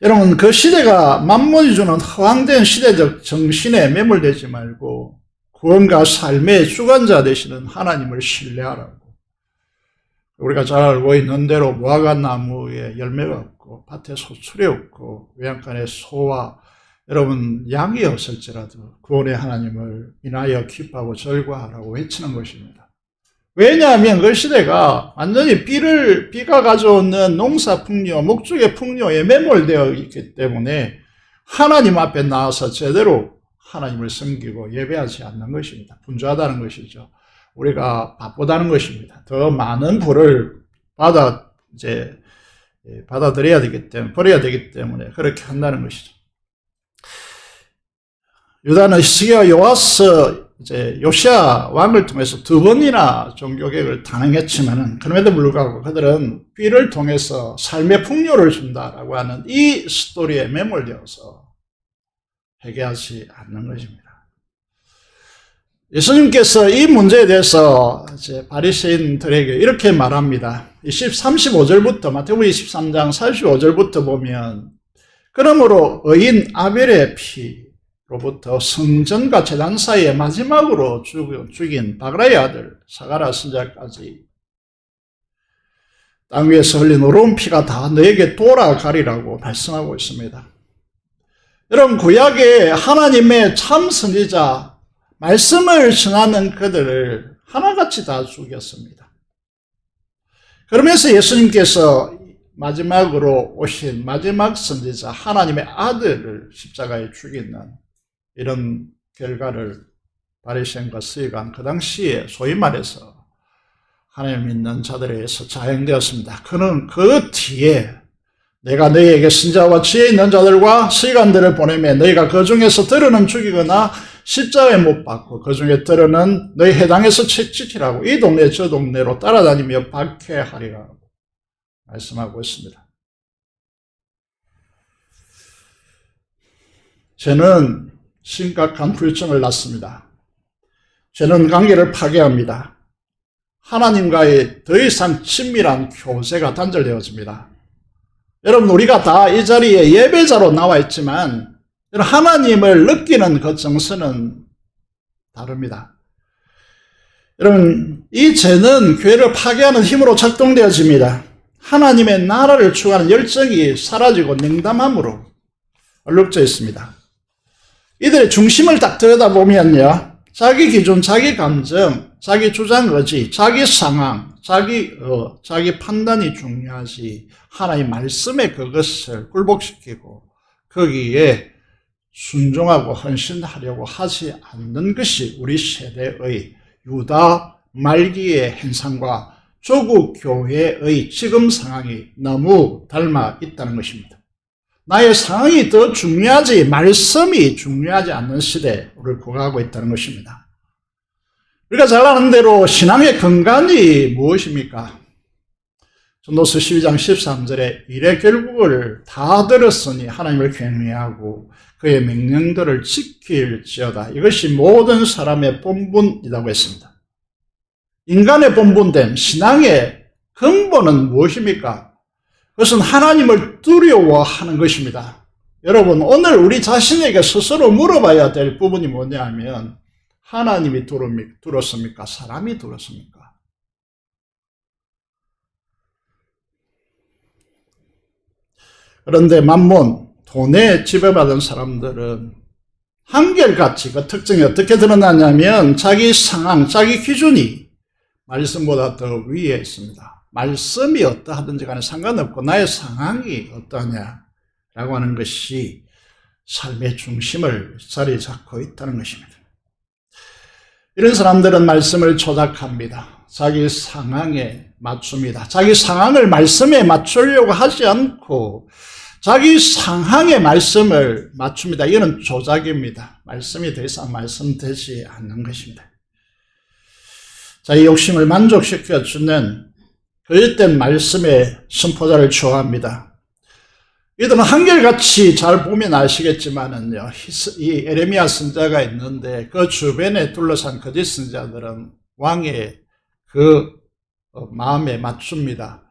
여러분, 그 시대가 만몬이 주는 허황된 시대적 정신에 매몰되지 말고 구원과 삶의 주관자 되시는 하나님을 신뢰하라고. 우리가 잘 알고 있는 대로 무화과 나무에 열매가 없고 밭에 소출이 없고 외양간에 소와 여러분 양이 없을지라도 구원의 하나님을 인하여 기뻐하고 절과하라고 외치는 것입니다. 왜냐하면 그 시대가 완전히 비가 가져오는 농사 풍요, 목축의 풍요에 매몰되어 있기 때문에 하나님 앞에 나와서 제대로 하나님을 섬기고 예배하지 않는 것입니다. 분주하다는 것이죠. 우리가 바쁘다는 것입니다. 더 많은 부를 받아들여야 되기 때문에, 버려야 되기 때문에 그렇게 한다는 것이죠. 유다는 히스기야, 요아스, 요시야 왕을 통해서 두 번이나 종교개혁을 단행했지만은 그럼에도 불구하고 그들은 비를 통해서 삶의 풍요를 준다라고 하는 이 스토리에 매몰되어서 회개하지 않는 것입니다. 예수님께서 이 문제에 대해서 바리새인들에게 이렇게 말합니다. 35절부터 마태복음 23장 45절부터 보면, 그러므로 의인 아벨의 피로부터 성전과 제단 사이에 마지막으로 죽인 바그라의 아들 사가랴 선지자까지 땅 위에서 흘린 의로운 피가 다 너에게 돌아가리라고 말씀하고 있습니다. 여러분, 구약에 하나님의 참 선지자, 말씀을 전하는 그들을 하나같이 다 죽였습니다. 그러면서 예수님께서 마지막으로 오신 마지막 선지자 하나님의 아들을 십자가에 죽이는 이런 결과를 바리새인과 서기관 그 당시에 소위 말해서 하나님 믿는 자들에 의해서 자행되었습니다. 그는 그 뒤에 내가 너희에게 선지자와 지혜 있는 자들과 서기관들을 보내매 너희가 그 중에서 들으는 죽이거나 십자가에 못 박고 그 중에 들으는 너희 해당에서 채찍이라고 이 동네 저 동네로 따라다니며 박해하리라고 말씀하고 있습니다. 저는 심각한 불증을 낳습니다. 죄는 관계를 파괴합니다. 하나님과의 더 이상 친밀한 교제가 단절되어집니다. 여러분, 우리가 다 이 자리에 예배자로 나와 있지만 하나님을 느끼는 그 정서는 다릅니다. 여러분, 이 죄는 교회를 파괴하는 힘으로 작동되어집니다. 하나님의 나라를 추구하는 열정이 사라지고 냉담함으로 얼룩져 있습니다. 이들의 중심을 딱 들여다보면요, 자기 기준, 자기 감정, 자기 주장 의지, 자기 상황, 자기 판단이 중요하지 하나님 말씀에 그것을 굴복시키고 거기에 순종하고 헌신하려고 하지 않는 것이 우리 세대의 유다 말기의 현상과 조국 교회의 지금 상황이 너무 닮아 있다는 것입니다. 나의 상황이 더 중요하지 말씀이 중요하지 않는 시대를 구가하고 있다는 것입니다. 우리가 잘 아는 대로 신앙의 근간이 무엇입니까? 전도서 12장 13절에 이래 결국을 다 들었으니 하나님을 경외하고 그의 명령들을 지킬지어다. 이것이 모든 사람의 본분이라고 했습니다. 인간의 본분됨, 신앙의 근본은 무엇입니까? 그것은 하나님을 두려워하는 것입니다. 여러분, 오늘 우리 자신에게 스스로 물어봐야 될 부분이 뭐냐 하면 하나님이 두렵습니까? 사람이 두렵습니까? 그런데 만몬, 돈에 지배받은 사람들은 한결같이 그 특징이 어떻게 드러나냐면 자기 상황, 자기 기준이 말씀보다 더 위에 있습니다. 말씀이 어떠하든지 간에 상관없고 나의 상황이 어떠하냐라고 하는 것이 삶의 중심을 자리 잡고 있다는 것입니다. 이런 사람들은 말씀을 조작합니다. 자기 상황에 맞춥니다. 자기 상황을 말씀에 맞추려고 하지 않고 자기 상황의 말씀을 맞춥니다. 이거는 조작입니다. 말씀이 더 이상 말씀되지 않는 것입니다. 자기 욕심을 만족시켜주는 그릇된 말씀의 선포자를 좋아합니다. 이들은 한결같이 잘 보면 아시겠지만은요, 이 에레미야 선자가 있는데 그 주변에 둘러싼 거짓 선자들은 왕의 그 마음에 맞춥니다.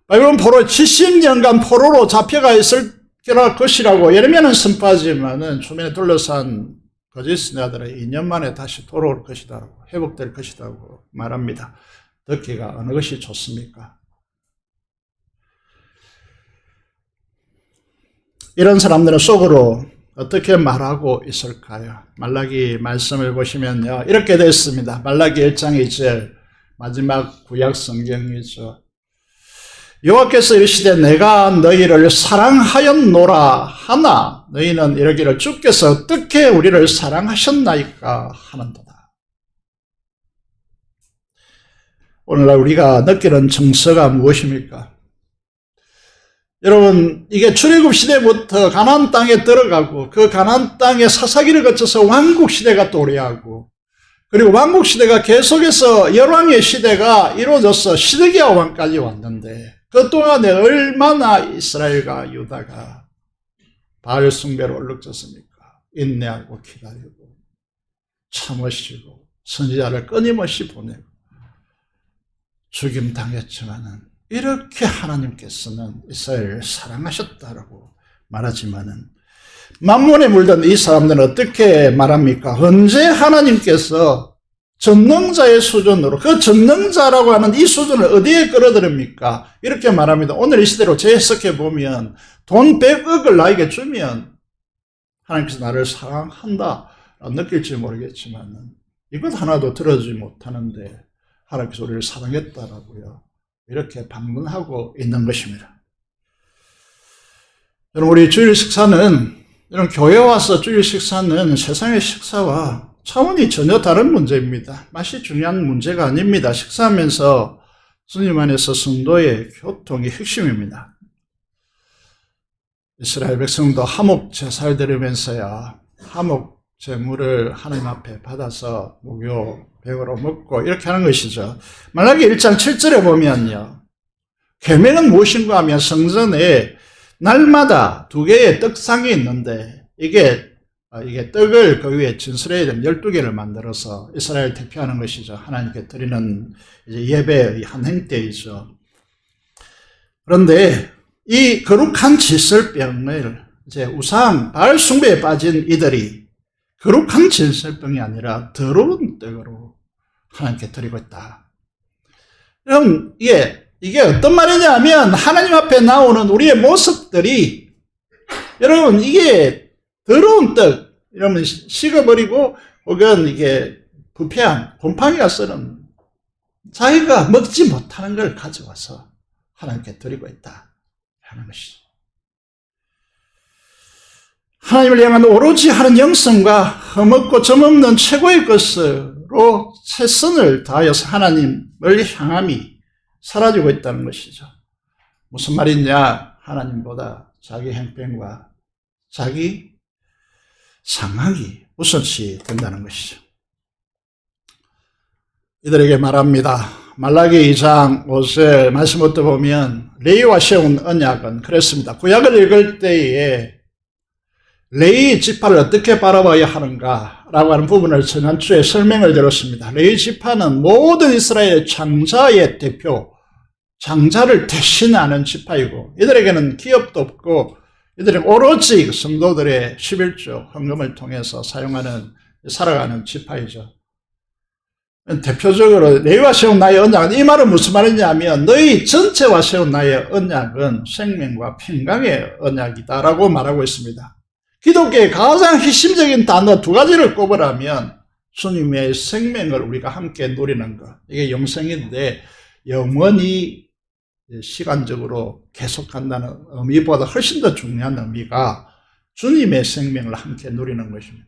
바벨론 포로 70년간 포로로 잡혀가 있을 것이라고 예레미야는 선포하지만은 주변에 둘러싼 거짓 선자들은 2년 만에 다시 돌아올 것이다, 회복될 것이라고 말합니다. 듣기가 어느 것이 좋습니까? 이런 사람들은 속으로 어떻게 말하고 있을까요? 말라기 말씀을 보시면요, 이렇게 되어 있습니다. 말라기 1장 2절, 마지막 구약 성경이죠. 여호와께서 이르시되 내가 너희를 사랑하였노라 하나 너희는 이러기를 주께서 어떻게 우리를 사랑하셨나이까 하는도다. 오늘날 우리가 느끼는 정서가 무엇입니까? 여러분, 이게 출애굽 시대부터 가나안 땅에 들어가고 그 가나안 땅의 사사기를 거쳐서 왕국 시대가 도래하고 그리고 왕국 시대가 계속해서 열왕의 시대가 이루어져서 시드기야 왕까지 왔는데 그 동안에 얼마나 이스라엘과 유다가 바알 숭배로 얼룩졌습니까? 인내하고 기다리고 참으시고 선지자를 끊임없이 보내고 죽임 당했지만은 이렇게 하나님께서는 이스라엘을 사랑하셨다라고 말하지만은 만몬에 물든 이 사람들은 어떻게 말합니까? 언제 하나님께서 전능자의 수준으로 그 전능자라고 하는 이 수준을 어디에 끌어들입니까? 이렇게 말합니다. 오늘 이 시대로 재해석해 보면 돈 100억을 나에게 주면 하나님께서 나를 사랑한다 느낄지 모르겠지만 이것 하나도 들어주지 못하는데 하나님께서 우리를 사랑했다라고요, 이렇게 반문하고 있는 것입니다. 여러분, 우리 주일 식사는, 이런 교회 와서 주일 식사는 세상의 식사와 차원이 전혀 다른 문제입니다. 맛이 중요한 문제가 아닙니다. 식사하면서 주님 안에서 성도의 교통이 핵심입니다. 이스라엘 백성도 화목 제사를 드리면서야 화목 제물을 하나님 앞에 받아서 무교 백으로 먹고 이렇게 하는 것이죠. 말라기 1장 7절에 보면요, 계명은 무엇인가 하면 성전에 날마다 2개의 떡상이 있는데 이게 떡을 그 위에 진설해야 되는 12개를 만들어서 이스라엘을 대표하는 것이죠. 하나님께 드리는 이제 예배의 한 행태이죠. 그런데 이 거룩한 질설병을 이제 우상 바알 숭배에 빠진 이들이 거룩한 질설병이 아니라 더러운 떡으로 하나님께 드리고 있다. 여러분, 이게 어떤 말이냐면 하나님 앞에 나오는 우리의 모습들이 여러분 이게 더러운 떡, 여러분 식어버리고 혹은 이게 부패한 곰팡이가 쓰는 자기가 먹지 못하는 걸 가져와서 하나님께 드리고 있다 하는 것이죠. 하나님을 향한 오로지 하는 영성과 흠없고 점없는 최고의 것으로 최선을 다하여서 하나님을 향함이 사라지고 있다는 것이죠. 무슨 말이냐? 하나님보다 자기 형편과 자기 상황이 우선시 된다는 것이죠. 이들에게 말합니다. 말라기 2장 5절 말씀부터 보면 레위와 세운 언약은 그랬습니다. 구약을 읽을 때에 레위 지파를 어떻게 바라봐야 하는가라고 하는 부분을 지난주에 설명을 드렸습니다. 레위 지파는 모든 이스라엘 장자의 대표, 장자를 대신하는 지파이고 이들에게는 기업도 없고 이들은 오로지 성도들의 11조 헌금을 통해서 살아가는 지파이죠. 대표적으로 레위와 세운 나의 언약은 이 말은 무슨 말이냐면 너희 전체와 세운 나의 언약은 생명과 평강의 언약이다라고 말하고 있습니다. 기독교의 가장 핵심적인 단어 두 가지를 꼽으라면 주님의 생명을 우리가 함께 누리는 것, 이게 영생인데 영원히 시간적으로 계속한다는 의미보다 훨씬 더 중요한 의미가 주님의 생명을 함께 누리는 것입니다.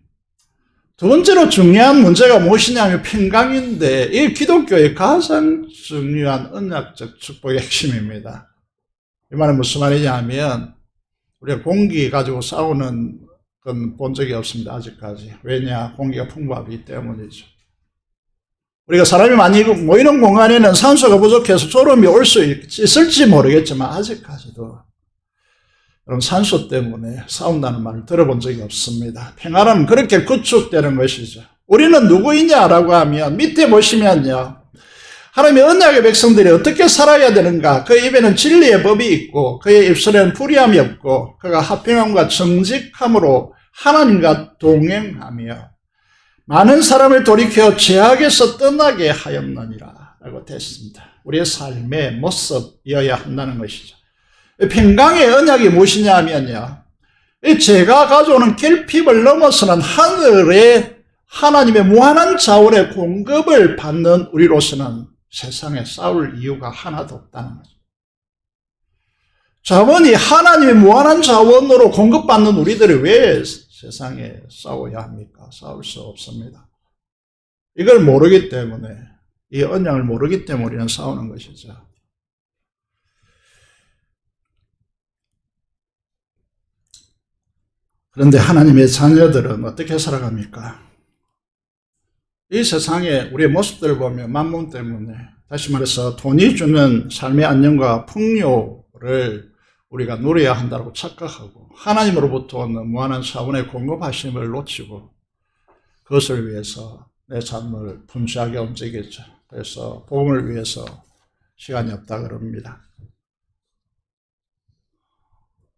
두 번째로 중요한 문제가 무엇이냐면 평강인데 이 기독교의 가장 중요한 언약적 축복의 핵심입니다. 이 말은 무슨 말이냐면 우리가 공기 가지고 싸우는 건 본 적이 없습니다. 아직까지. 왜냐? 공기가 풍부하기 때문이죠. 우리가 사람이 많이 모이는 공간에는 산소가 부족해서 졸음이 올 수 있을지 모르겠지만 아직까지도 여러분 산소 때문에 싸운다는 말을 들어본 적이 없습니다. 평화는 그렇게 구축되는 것이죠. 우리는 누구이냐라고 하면 밑에 보시면요. 하나님의 언약의 백성들이 어떻게 살아야 되는가? 그 입에는 진리의 법이 있고 그의 입술에는 불의함이 없고 그가 화평함과 정직함으로 하나님과 동행하며 많은 사람을 돌이켜 죄악에서 떠나게 하였느니라 라고 됐습니다. 우리의 삶의 모습이어야 한다는 것이죠. 평강의 언약이 무엇이냐 하면요. 이 죄가 가져오는 결핍을 넘어서는 하늘의 하나님의 무한한 자원의 공급을 받는 우리로서는 세상에 싸울 이유가 하나도 없다는 거죠. 자원이 하나님의 무한한 자원으로 공급받는 우리들이 왜 세상에 싸워야 합니까? 싸울 수 없습니다. 이걸 모르기 때문에, 이 언약을 모르기 때문에 우리는 싸우는 것이죠. 그런데 하나님의 자녀들은 어떻게 살아갑니까? 이 세상에 우리의 모습들을 보면 만문 때문에, 다시 말해서 돈이 주는 삶의 안녕과 풍요를 우리가 누려야 한다고 착각하고 하나님으로부터 오는 무한한 사원의 공급하심을 놓치고 그것을 위해서 내 삶을 분주하게 움직이죠. 그래서 복음을 위해서 시간이 없다 그럽니다.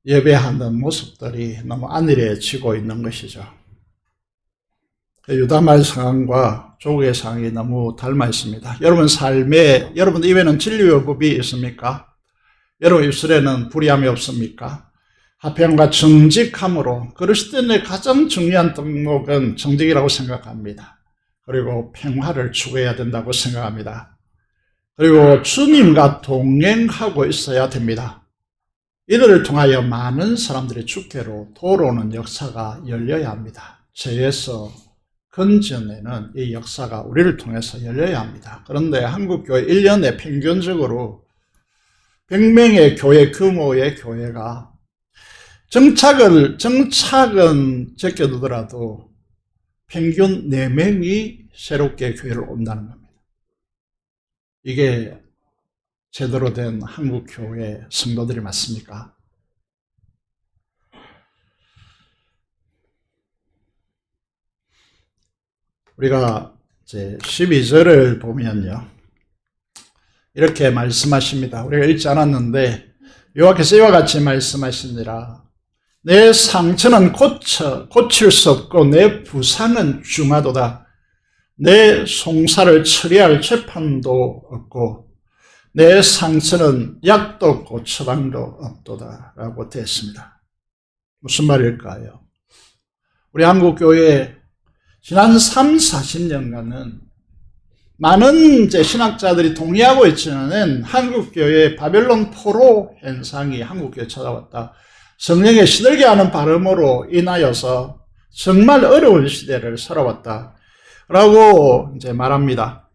예배하는 모습들이 너무 안일해지고 있는 것이죠. 유다말 상황과 조국의 상황이 너무 닮아 있습니다. 여러분 삶에, 여러분 입에는 진리의 법이 있습니까? 여러분 입술에는 불의함이 없습니까? 화평과 정직함으로 그리스도인의 가장 중요한 덕목은 정직이라고 생각합니다. 그리고 평화를 추구해야 된다고 생각합니다. 그리고 주님과 동행하고 있어야 됩니다. 이들을 통하여 많은 사람들이 주께로 돌아오는 역사가 열려야 합니다. 죄에서 건져내는 이 역사가 우리를 통해서 열려야 합니다. 그런데 한국교회 1년에 평균적으로 100명의 교회 규모의 교회가 정착은 제껴두더라도 평균 4명이 새롭게 교회를 온다는 겁니다. 이게 제대로 된 한국교회 성도들이 맞습니까? 우리가 이제 12절을 보면요. 이렇게 말씀하십니다. 우리가 읽지 않았는데 여호와께서 이와 같이 말씀하시니라. 내 상처는 고칠 수 없고 내 부상은 중하도다. 내 송사를 처리할 재판도 없고 내 상처는 약도 없고 처방도 없도다 라고 되었습니다. 무슨 말일까요? 우리 한국교회 지난 3, 40년간은 많은 신학자들이 동의하고 있지만은 한국교회의 바벨론 포로 현상이 한국교회에 찾아왔다. 성령의 시들게 하는 발음으로 인하여서 정말 어려운 시대를 살아왔다 라고 이제 말합니다.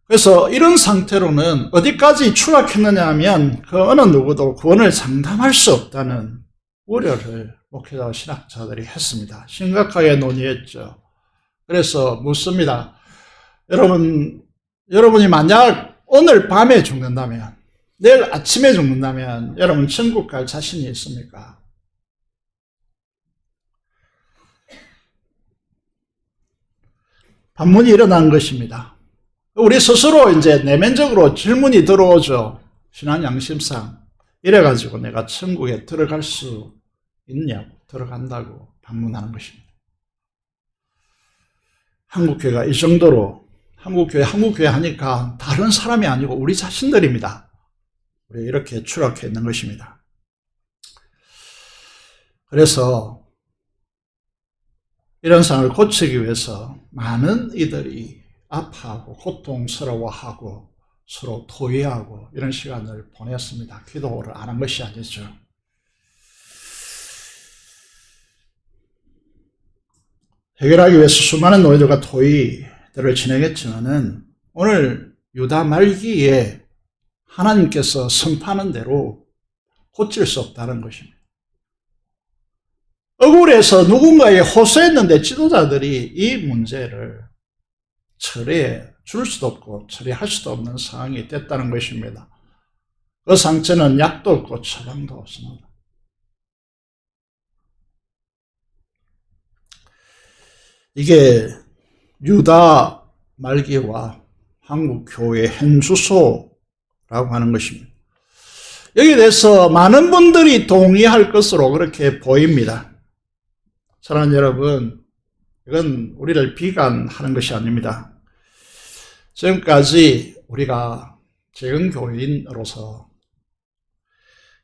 그래서 이런 상태로는 어디까지 추락했느냐 하면 그 어느 누구도 구원을 장담할 수 없다는 우려를 목회자와 신학자들이 했습니다. 심각하게 논의했죠. 그래서 묻습니다. 여러분이 만약 오늘 밤에 죽는다면, 내일 아침에 죽는다면 여러분 천국 갈 자신이 있습니까? 반문이 일어난 것입니다. 우리 스스로 이제 내면적으로 질문이 들어오죠. 신앙 양심상. 이래가지고 내가 천국에 들어갈 수 있냐고, 들어간다고 반문하는 것입니다. 한국교회가 이 정도로 한국교회 하니까 다른 사람이 아니고 우리 자신들입니다. 우리 이렇게 추락해 있는 것입니다. 그래서 이런 상황을 고치기 위해서 많은 이들이 아파하고 고통스러워하고 서로 토의하고 이런 시간을 보냈습니다. 기도를 안 한 것이 아니죠. 해결하기 위해서 수많은 노예들과 토의들을 진행했지만은 오늘 유다 말기에 하나님께서 선포하는 대로 고칠 수 없다는 것입니다. 억울해서 누군가에 호소했는데 지도자들이 이 문제를 처리해 줄 수도 없고 처리할 수도 없는 상황이 됐다는 것입니다. 그 상처는 약도 없고 처방도 없습니다. 이게 유다 말기와 한국교회 현주소라고 하는 것입니다. 여기에 대해서 많은 분들이 동의할 것으로 그렇게 보입니다. 사랑하는 여러분, 이건 우리를 비관하는 것이 아닙니다. 지금까지 우리가 재건 교인으로서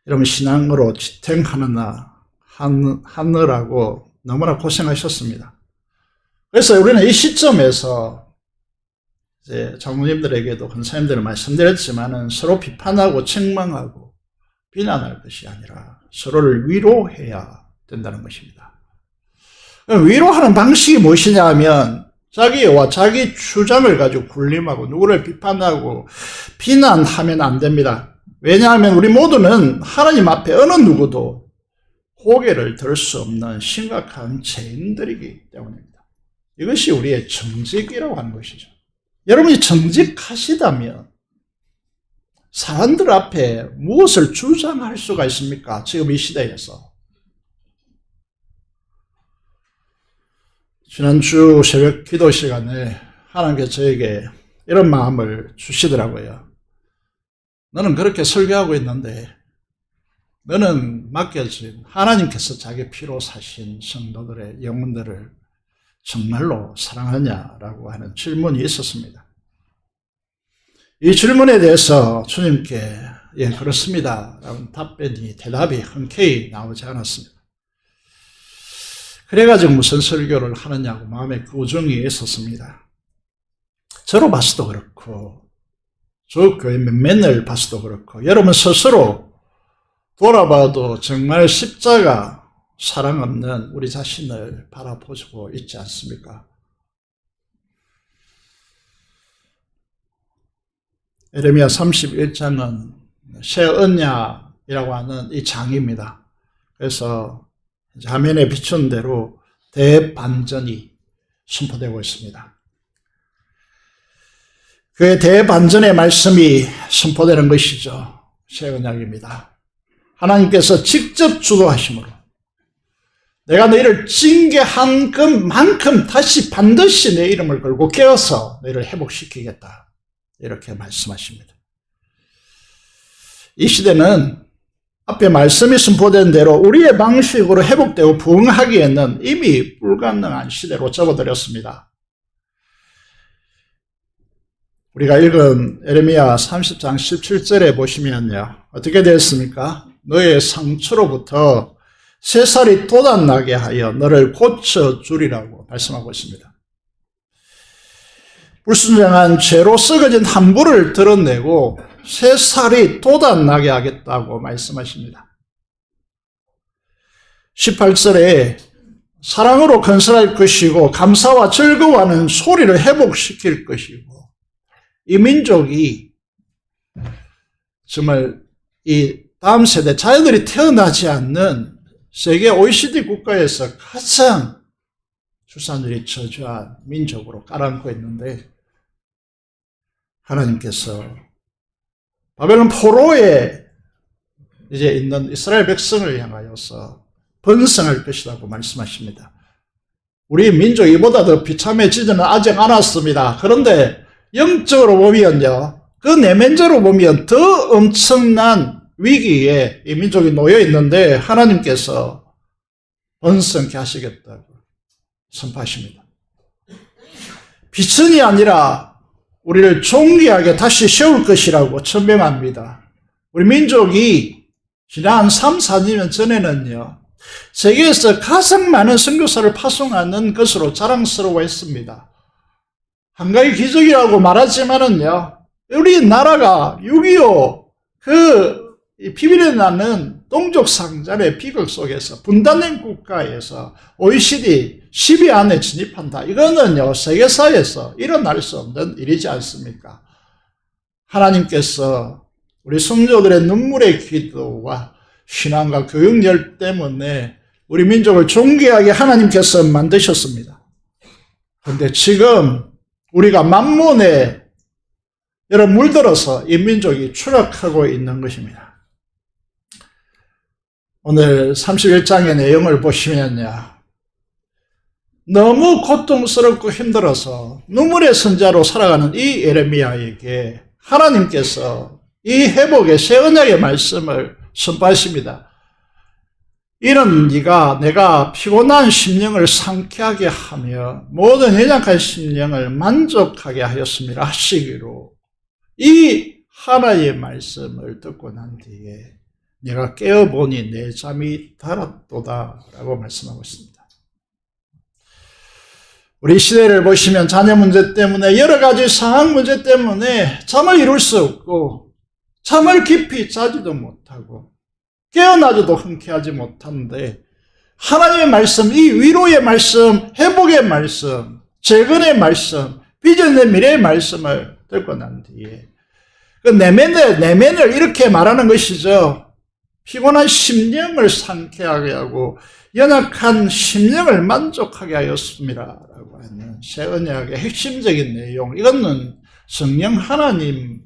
여러분 신앙으로 지탱하느라고 너무나 고생하셨습니다. 그래서 우리는 이 시점에서 이제 장로님들에게도 권사님들을 말씀드렸지만은 서로 비판하고 책망하고 비난할 것이 아니라 서로를 위로해야 된다는 것입니다. 위로하는 방식이 무엇이냐 하면 자기와 자기 주장을 가지고 군림하고 누구를 비판하고 비난하면 안 됩니다. 왜냐하면 우리 모두는 하나님 앞에 어느 누구도 고개를 들 수 없는 심각한 죄인들이기 때문입니다. 이것이 우리의 정직이라고 하는 것이죠. 여러분이 정직하시다면 사람들 앞에 무엇을 주장할 수가 있습니까? 지금 이 시대에서. 지난주 새벽 기도 시간에 하나님께서 저에게 이런 마음을 주시더라고요. 너는 그렇게 설교하고 있는데 너는 맡겨진 하나님께서 자기 피로 사신 성도들의 영혼들을 정말로 사랑하냐라고 하는 질문이 있었습니다. 이 질문에 대해서 주님께 예 그렇습니다 라는 대답이 흔쾌히 나오지 않았습니다. 그래가지고 무슨 설교를 하느냐고 마음에 고정이 있었습니다. 저로 봐서도 그렇고 저 교회 몇몇을 봐서도 그렇고 여러분 스스로 돌아봐도 정말 십자가 사랑 없는 우리 자신을 바라보고 있지 않습니까? 에레미야 31장은 새 언약이라고 하는 이 장입니다. 그래서 화면에 비춘 대로 대반전이 선포되고 있습니다. 그 대반전의 말씀이 선포되는 것이죠. 새 언약입니다. 하나님께서 직접 주도하심으로 내가 너희를 징계한 것만큼 다시 반드시 내 이름을 걸고 깨어서 너희를 회복시키겠다. 이렇게 말씀하십니다. 이 시대는 앞에 말씀이 선포된 대로 우리의 방식으로 회복되고 부흥하기에는 이미 불가능한 시대로 접어들었습니다. 우리가 읽은 에레미야 30장 17절에 보시면요. 어떻게 되었습니까? 너의 상처로부터 새살이 돋아나게 하여 너를 고쳐주리라고 말씀하고 있습니다. 불순종한 죄로 썩어진 함부를 드러내고 새살이 돋아나게 하겠다고 말씀하십니다. 18절에 사랑으로 건설할 것이고 감사와 즐거워하는 소리를 회복시킬 것이고 이 민족이 정말 이 다음 세대 자녀들이 태어나지 않는 세계 OECD 국가에서 가장 출산율이 저조한 민족으로 깔아앉고 있는데 하나님께서 바벨론 포로에 이제 있는 이스라엘 백성을 향하여서 번성할 것이라고 말씀하십니다. 우리 민족이 이보다 더 비참해지지는 아직 않았습니다. 그런데 영적으로 보면요, 그 내면적으로 보면 더 엄청난 위기에 이 민족이 놓여 있는데 하나님께서 번성케 하시겠다고 선포하십니다. 비천이 아니라 우리를 존귀하게 다시 세울 것이라고 천명합니다. 우리 민족이 지난 3, 4년 전에는요, 세계에서 가장 많은 선교사를 파송하는 것으로 자랑스러워했습니다. 한 가지 기적이라고 말하지만은요, 우리나라가 6.25 비밀에 나는 동족 상잔의 비극 속에서 분단된 국가에서 OECD 10위 안에 진입한다. 이거는요, 세계사에서 일어날 수 없는 일이지 않습니까? 하나님께서 우리 성도들의 눈물의 기도와 신앙과 교육열 때문에 우리 민족을 존귀하게 하나님께서 만드셨습니다. 그런데 지금 우리가 만몬에 물들어서 이 민족이 추락하고 있는 것입니다. 오늘 31장의 내용을 보시면요, 너무 고통스럽고 힘들어서 눈물의 선자로 살아가는 이 예레미야에게 하나님께서 이 회복의 새 언약의 말씀을 선포하십니다. 이는 네가 내가 피곤한 심령을 상쾌하게 하며 모든 연약한 심령을 만족하게 하였습니다 하시기로 이 하나의 말씀을 듣고 난 뒤에 내가 깨어보니 내 잠이 달았도다 라고 말씀하고 있습니다. 우리 시대를 보시면 자녀 문제 때문에 여러 가지 상황 문제 때문에 잠을 이룰 수 없고 잠을 깊이 자지도 못하고 깨어나지도 흔쾌하지 못하는데 하나님의 말씀, 이 위로의 말씀, 회복의 말씀, 재건의 말씀, 비전의 미래의 말씀을 듣고 난 뒤에 그 내면을 이렇게 말하는 것이죠. 피곤한 심령을 상쾌하게 하고 연약한 심령을 만족하게 하였습니다 라고 하는 새 언약의 핵심적인 내용, 이거는 성령 하나님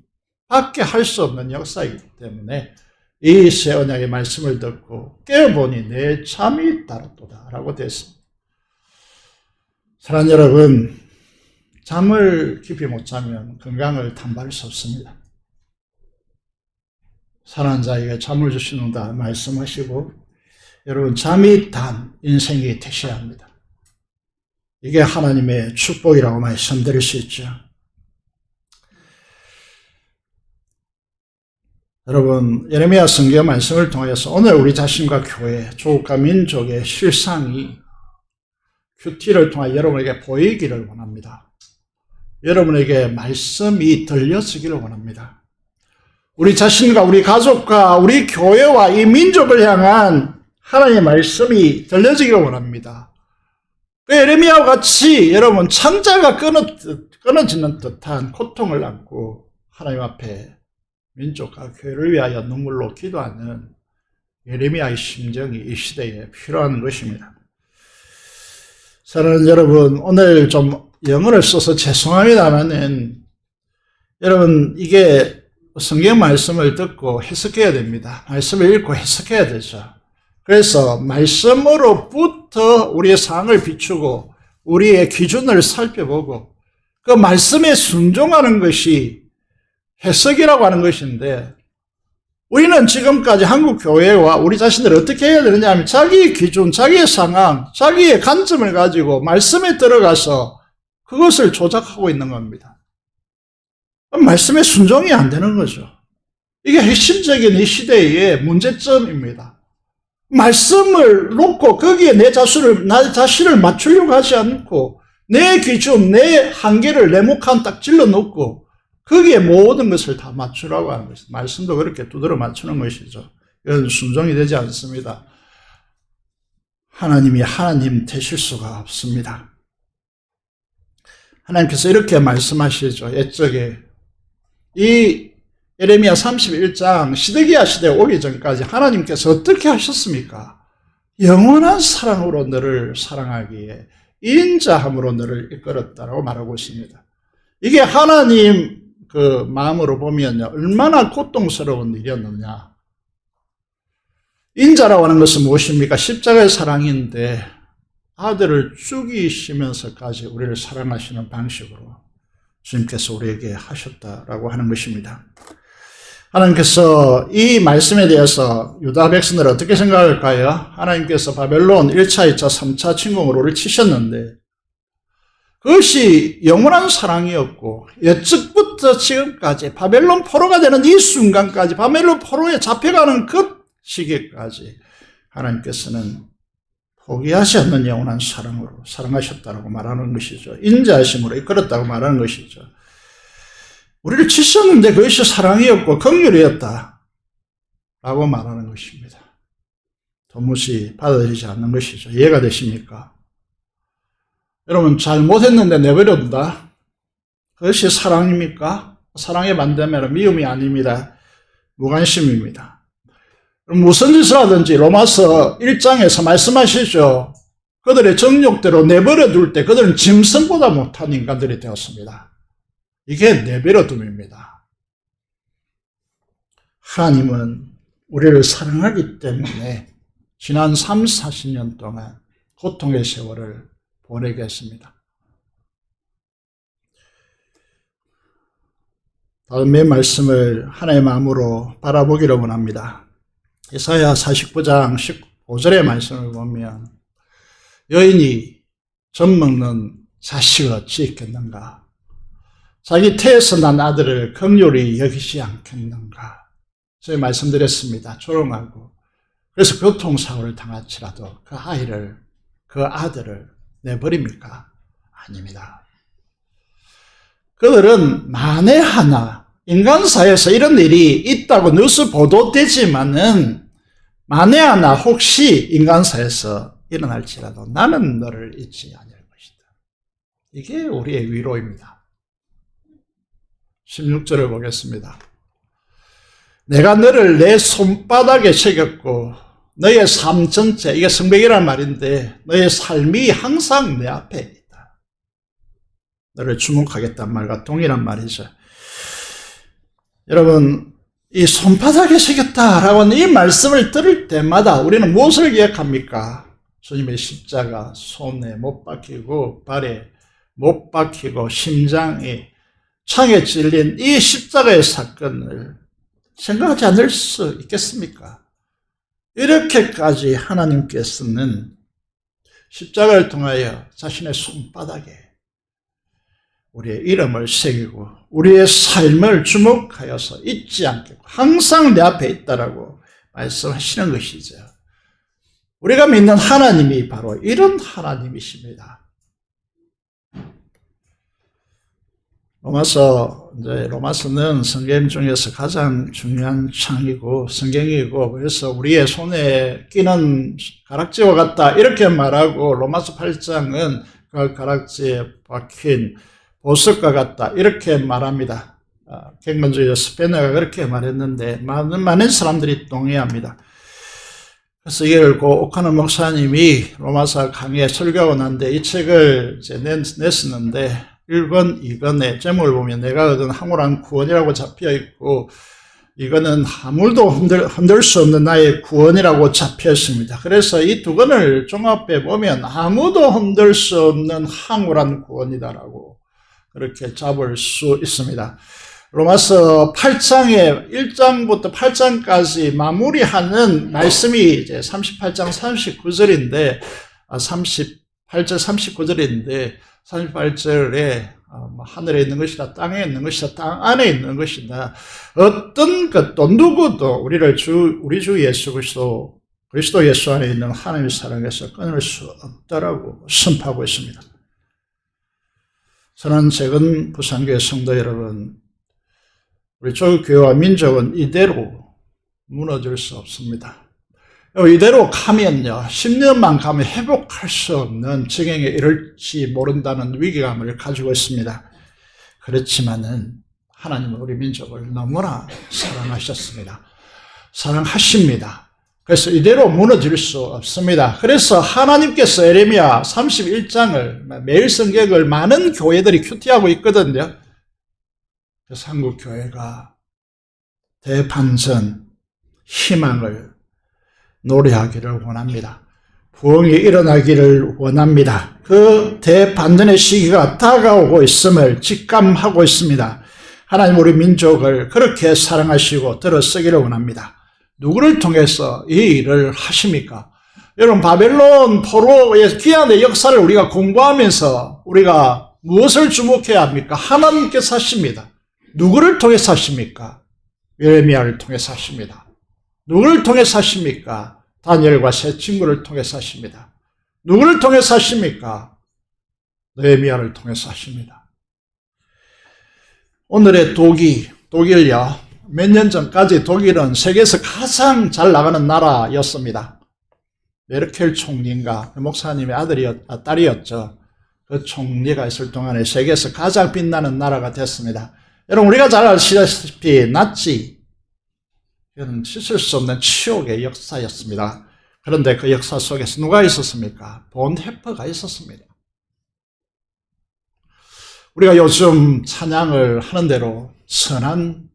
밖에 할 수 없는 역사이기 때문에 이 새 언약의 말씀을 듣고 깨어보니 내 잠이 달았도다 라고 되었습니다. 사랑하는 여러분, 잠을 깊이 못 자면 건강을 담보할 수 없습니다. 사랑하는 자에게 잠을 주시는다 말씀하시고, 여러분 잠이 단 인생이 되셔야 합니다. 이게 하나님의 축복이라고 말씀드릴 수 있죠. 여러분, 예레미야 성경 말씀을 통해서 오늘 우리 자신과 교회, 조국과 민족의 실상이 큐티를 통해 여러분에게 보이기를 원합니다. 여러분에게 말씀이 들려지기를 원합니다. 우리 자신과 우리 가족과 우리 교회와 이 민족을 향한 하나님의 말씀이 들려지기를 원합니다. 예레미야와 같이 여러분 창자가 끊어지는 듯한 고통을 안고 하나님 앞에 민족과 교회를 위하여 눈물로 기도하는 예레미야의 심정이 이 시대에 필요한 것입니다. 사랑하는 여러분, 오늘 좀 영어를 써서 죄송합니다만은 여러분 이게 성경 말씀을 듣고 해석해야 됩니다. 말씀을 읽고 해석해야 되죠. 그래서 말씀으로부터 우리의 상황을 비추고 우리의 기준을 살펴보고 그 말씀에 순종하는 것이 해석이라고 하는 것인데, 우리는 지금까지 한국 교회와 우리 자신들을 어떻게 해야 되느냐 하면 자기의 기준, 자기의 상황, 자기의 관점을 가지고 말씀에 들어가서 그것을 조작하고 있는 겁니다. 말씀에 순종이 안 되는 거죠. 이게 핵심적인 이 시대의 문제점입니다. 말씀을 놓고 거기에 내 자신을 맞추려고 하지 않고 내 기준, 내 한계를 내 목한 딱 찔러 놓고 거기에 모든 것을 다 맞추라고 하는 것이죠. 말씀도 그렇게 두드려 맞추는 것이죠. 이건 순종이 되지 않습니다. 하나님이 하나님 되실 수가 없습니다. 하나님께서 이렇게 말씀하시죠. 옛적에 이 예레미야 31장 시드기야 시대에 오기 전까지 하나님께서 어떻게 하셨습니까? 영원한 사랑으로 너를 사랑하기에 인자함으로 너를 이끌었다라고 말하고 있습니다. 이게 하나님 그 마음으로 보면요, 얼마나 고통스러운 일이었느냐. 인자라고 하는 것은 무엇입니까? 십자가의 사랑인데 아들을 죽이시면서까지 우리를 사랑하시는 방식으로 주님께서 우리에게 하셨다라고 하는 것입니다. 하나님께서 이 말씀에 대해서 유다 백성들은 어떻게 생각할까요? 하나님께서 바벨론 1차, 2차, 3차 침공으로 우리를 치셨는데 그것이 영원한 사랑이었고 옛적부터 지금까지 바벨론 포로가 되는 이 순간까지 바벨론 포로에 잡혀가는 그 시기까지 하나님께서는 포기하지 않는 영원한 사랑으로 사랑하셨다고 말하는 것이죠. 인자하심으로 이끌었다고 말하는 것이죠. 우리를 치셨는데 그것이 사랑이었고 긍휼이었다 라고 말하는 것입니다. 도무지 받아들이지 않는 것이죠. 이해가 되십니까? 여러분, 잘못했는데 내버려둔다? 그것이 사랑입니까? 사랑에 반대면 미움이 아닙니다. 무관심입니다. 무슨 짓을 하든지 로마서 1장에서 말씀하시죠. 그들의 정욕대로 내버려 둘 때 그들은 짐승보다 못한 인간들이 되었습니다. 이게 내버려둠입니다. 하나님은 우리를 사랑하기 때문에 지난 3, 40년 동안 고통의 세월을 보내게 했습니다. 다음의 말씀을 하나의 마음으로 바라보기를 원합니다. 이사야 49장 15절의 말씀을 보면 여인이 젖먹는 자식을 어찌 있겠는가? 자기 태에서 난 아들을 긍휼히 여기지 않겠는가? 저희 말씀드렸습니다. 조롱하고 그래서 교통사고를 당할지라도 그 아이를, 그 아들을 내버립니까? 아닙니다. 그들은 만에 하나 인간사에서 이런 일이 있다고 뉴스 보도되지만은 만에 하나 혹시 인간사에서 일어날지라도 나는 너를 잊지 않을 것이다. 이게 우리의 위로입니다. 16절을 보겠습니다. 내가 너를 내 손바닥에 새겼고 너의 삶 전체, 이게 성백이란 말인데 너의 삶이 항상 내 앞에 있다. 너를 주목하겠다는 말과 동일한 말이죠. 여러분, 이 손바닥에 새겼다라고 하는 이 말씀을 들을 때마다 우리는 무엇을 기억합니까? 주님의 십자가 손에 못 박히고 발에 못 박히고 심장에 창에 찔린 이 십자가의 사건을 생각하지 않을 수 있겠습니까? 이렇게까지 하나님께서는 십자가를 통하여 자신의 손바닥에 우리의 이름을 새기고 우리의 삶을 주목하여서 잊지 않겠고 항상 내 앞에 있다라고 말씀하시는 것이죠. 우리가 믿는 하나님이 바로 이런 하나님이십니다. 로마서는 성경 중에서 가장 중요한 창이고 성경이고 그래서 우리의 손에 끼는 가락지와 같다 이렇게 말하고 로마서 8장은 그 가락지에 박힌 보석과 같다 이렇게 말합니다. 객관주의 스페너가 그렇게 말했는데 많은 사람들이 동의합니다. 그래서 이걸 오카노 목사님이 로마서 강의에 설교하고 난데 이 책을 이제 냈었는데 1권, 2권의 제목을 보면 내가 얻은 황홀한 구원이라고 잡혀있고 이거는 아무도 흔들 수 없는 나의 구원이라고 잡혀있습니다. 그래서 이 두 권을 종합해 보면 아무도 흔들 수 없는 황홀한 구원이다라고 그렇게 잡을 수 있습니다. 로마서 8장에 1장부터 8장까지 마무리하는 말씀이 이제 38장 39절인데 38절 39절인데 38절에 하늘에 있는 것이다, 땅에 있는 것이다, 땅 안에 있는 것이다. 어떤 것도 누구도 우리 주 예수 그리스도 예수 안에 있는 하나님의 사랑에서 끊을 수 없다라고 선포하고 있습니다. 저는 최근 부산교회 성도 여러분, 우리 조국교회와 민족은 이대로 무너질 수 없습니다. 이대로 가면요, 10년만 가면 회복할 수 없는 지경에 이를지 모른다는 위기감을 가지고 있습니다. 그렇지만은 하나님은 우리 민족을 너무나 사랑하셨습니다. 사랑하십니다. 그래서 이대로 무너질 수 없습니다. 그래서 하나님께서 예레미야 31장을 매일 성경을 많은 교회들이 큐티하고 있거든요. 그래서 한국 교회가 대반전, 희망을 노래하기를 원합니다. 부흥이 일어나기를 원합니다. 그 대반전의 시기가 다가오고 있음을 직감하고 있습니다. 하나님 우리 민족을 그렇게 사랑하시고 들어쓰기를 원합니다. 누구를 통해서 이 일을 하십니까? 여러분, 바벨론 포로의 귀환의 역사를 우리가 공부하면서 우리가 무엇을 주목해야 합니까? 하나님께서 하십니다. 누구를 통해서 하십니까? 예레미야를 통해서 하십니다. 누구를 통해서 하십니까? 다니엘과 세 친구를 통해서 하십니다. 누구를 통해서 하십니까? 느헤미야를 통해서 하십니다. 오늘의 독일요. 몇 년 전까지 독일은 세계에서 가장 잘 나가는 나라였습니다. 메르켈 총리인가 목사님의 딸이었죠. 그 총리가 있을 동안에 세계에서 가장 빛나는 나라가 됐습니다. 여러분, 우리가 잘 아시다시피 나치, 이건 씻을 수 없는 치욕의 역사였습니다. 그런데 그 역사 속에서 누가 있었습니까? 본헤퍼가 있었습니다. 우리가 요즘 찬양을 하는 대로 선한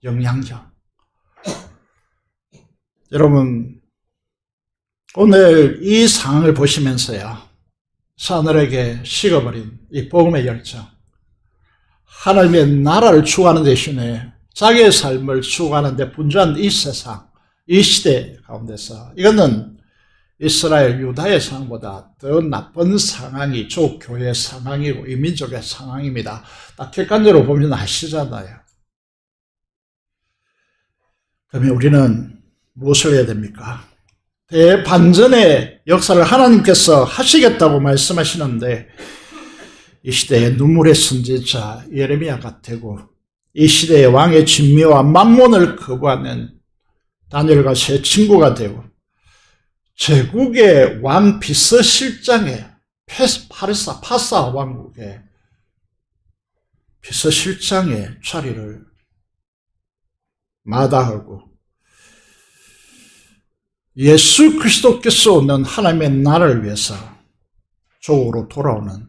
영향력. 여러분, 오늘 이 상황을 보시면서요, 사늘에게 식어버린 이 복음의 열정, 하나님의 나라를 추구하는 대신에 자기의 삶을 추구하는 데 분주한 이 세상, 이 시대 가운데서 이거는 이스라엘 유다의 상황보다 더 나쁜 상황이 조교회의 상황이고 이 민족의 상황입니다. 딱 객관적으로 보면 아시잖아요. 그러면 우리는 무엇을 해야 됩니까? 대반전의 역사를 하나님께서 하시겠다고 말씀하시는데 이 시대의 눈물의 선지자 예레미야가 되고 이 시대의 왕의 진미와 만몬을 거부하는 다니엘과 세 친구가 되고 제국의 왕 비서실장의 파사 왕국의 비서실장의 자리를 마다하고 예수 그리스도께서 오는 하나님의 나라를 위해서 조국으로 돌아오는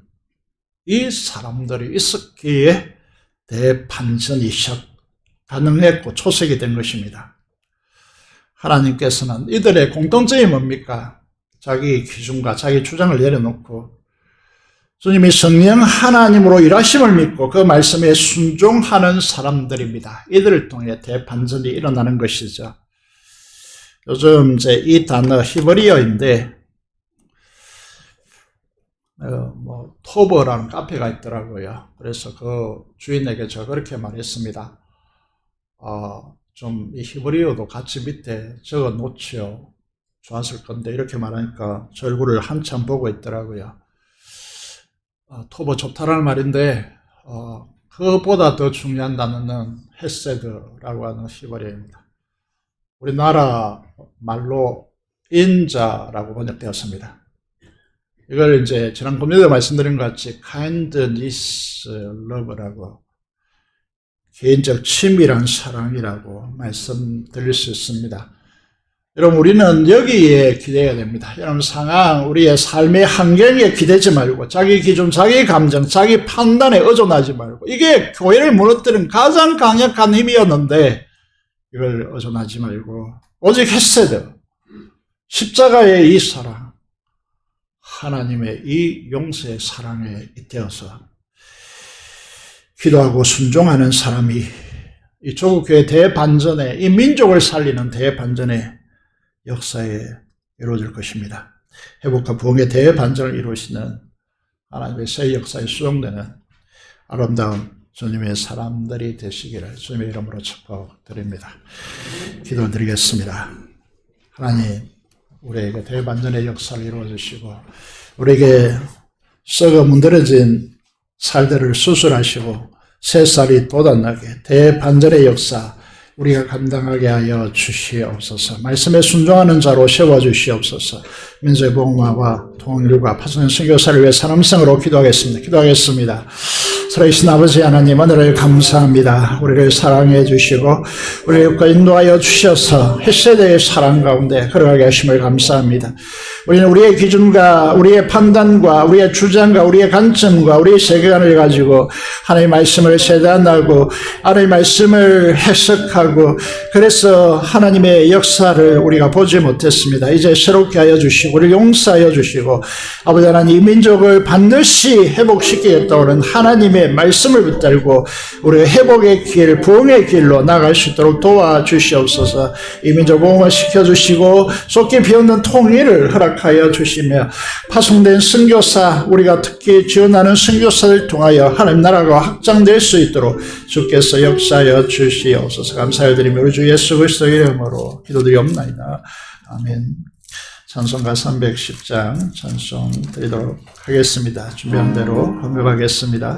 이 사람들이 있었기에 대반전이 가능했고 초석이 된 것입니다. 하나님께서는 이들의 공통점이 뭡니까? 자기 기준과 자기 주장을 내려놓고 주님이 성령 하나님으로 일하심을 믿고 그 말씀에 순종하는 사람들입니다. 이들을 통해 대반전이 일어나는 것이죠. 요즘 이제 이 단어 히브리어인데 토버라는 카페가 있더라고요. 그래서 그 주인에게 저 그렇게 말했습니다. 좀 이 히브리어도 같이 밑에 적어 놓지요. 좋았을 건데 이렇게 말하니까 저 얼굴을 한참 보고 있더라고요. 토버 좋다라는 말인데 그보다 더 중요한 단어는 헤세드라고 하는 히브리어입니다. 우리나라 말로 인자라고 번역되었습니다. 이걸 이제 지난 금요일에 말씀드린 것 같이 kindness love라고 개인적 친밀한 사랑이라고 말씀드릴 수 있습니다. 여러분, 우리는 여기에 기대해야 됩니다. 여러분, 상황, 우리의 삶의 환경에 기대지 말고 자기 기준, 자기 감정, 자기 판단에 의존하지 말고 이게 교회를 무너뜨린 가장 강력한 힘이었는데 이걸 의존하지 말고 오직 헤세드, 십자가의 이 사랑, 하나님의 이 용서의 사랑에 잇대어서 기도하고 순종하는 사람이 이 조국교회 대반전에, 이 민족을 살리는 대반전의 역사에 이루어질 것입니다. 회복과 부흥의 대반전을 이루시는 하나님의 새 역사에 수용되는 아름다운 주님의 사람들이 되시기를 주님의 이름으로 축복드립니다. 기도드리겠습니다. 하나님, 우리에게 대반전의 역사를 이루어주시고 우리에게 썩어 문드러진 살들을 수술하시고 새 살이 돋아나게 대반전의 역사 우리가 감당하게 하여 주시옵소서. 말씀에 순종하는 자로 세워주시옵소서. 민족의 복음화와 통일과 파송된 선교사를 위해 사람성으로 기도하겠습니다. 살아계신 아버지 하나님, 오늘을 감사합니다. 우리를 사랑해 주시고 우리를 인도하여 주셔서 햇세대의 사랑 가운데 걸어가게 하심을 감사합니다. 우리는 우리의 기준과 우리의 판단과 우리의 주장과 우리의 관점과 우리의 세계관을 가지고 하나님의 말씀을 세단하고 하나님의 말씀을 해석하고 그래서 하나님의 역사를 우리가 보지 못했습니다. 이제 새롭게 하여 주시고 우리를 용서하여 주시고 아버지 하나님, 이 민족을 반드시 회복시키겠다는 하나님의 말씀을 붙들고 우리가 회복의 길, 부흥의 길로 나갈 수 있도록 도와주시옵소서. 이 민족 복음화 시켜주시고 쏟게 비었는 통일을 허락하여 주시며 파송된 선교사, 우리가 특히 지원하는 선교사를 통하여 하나님 나라가 확장될 수 있도록 주께서 역사하여 주시옵소서. 감사드리며 우리 주 예수 그리스도의 이름으로 기도드리옵나이다. 아멘. 찬송가 310장 찬송 드리도록 하겠습니다. 준비한 대로 건급하겠습니다.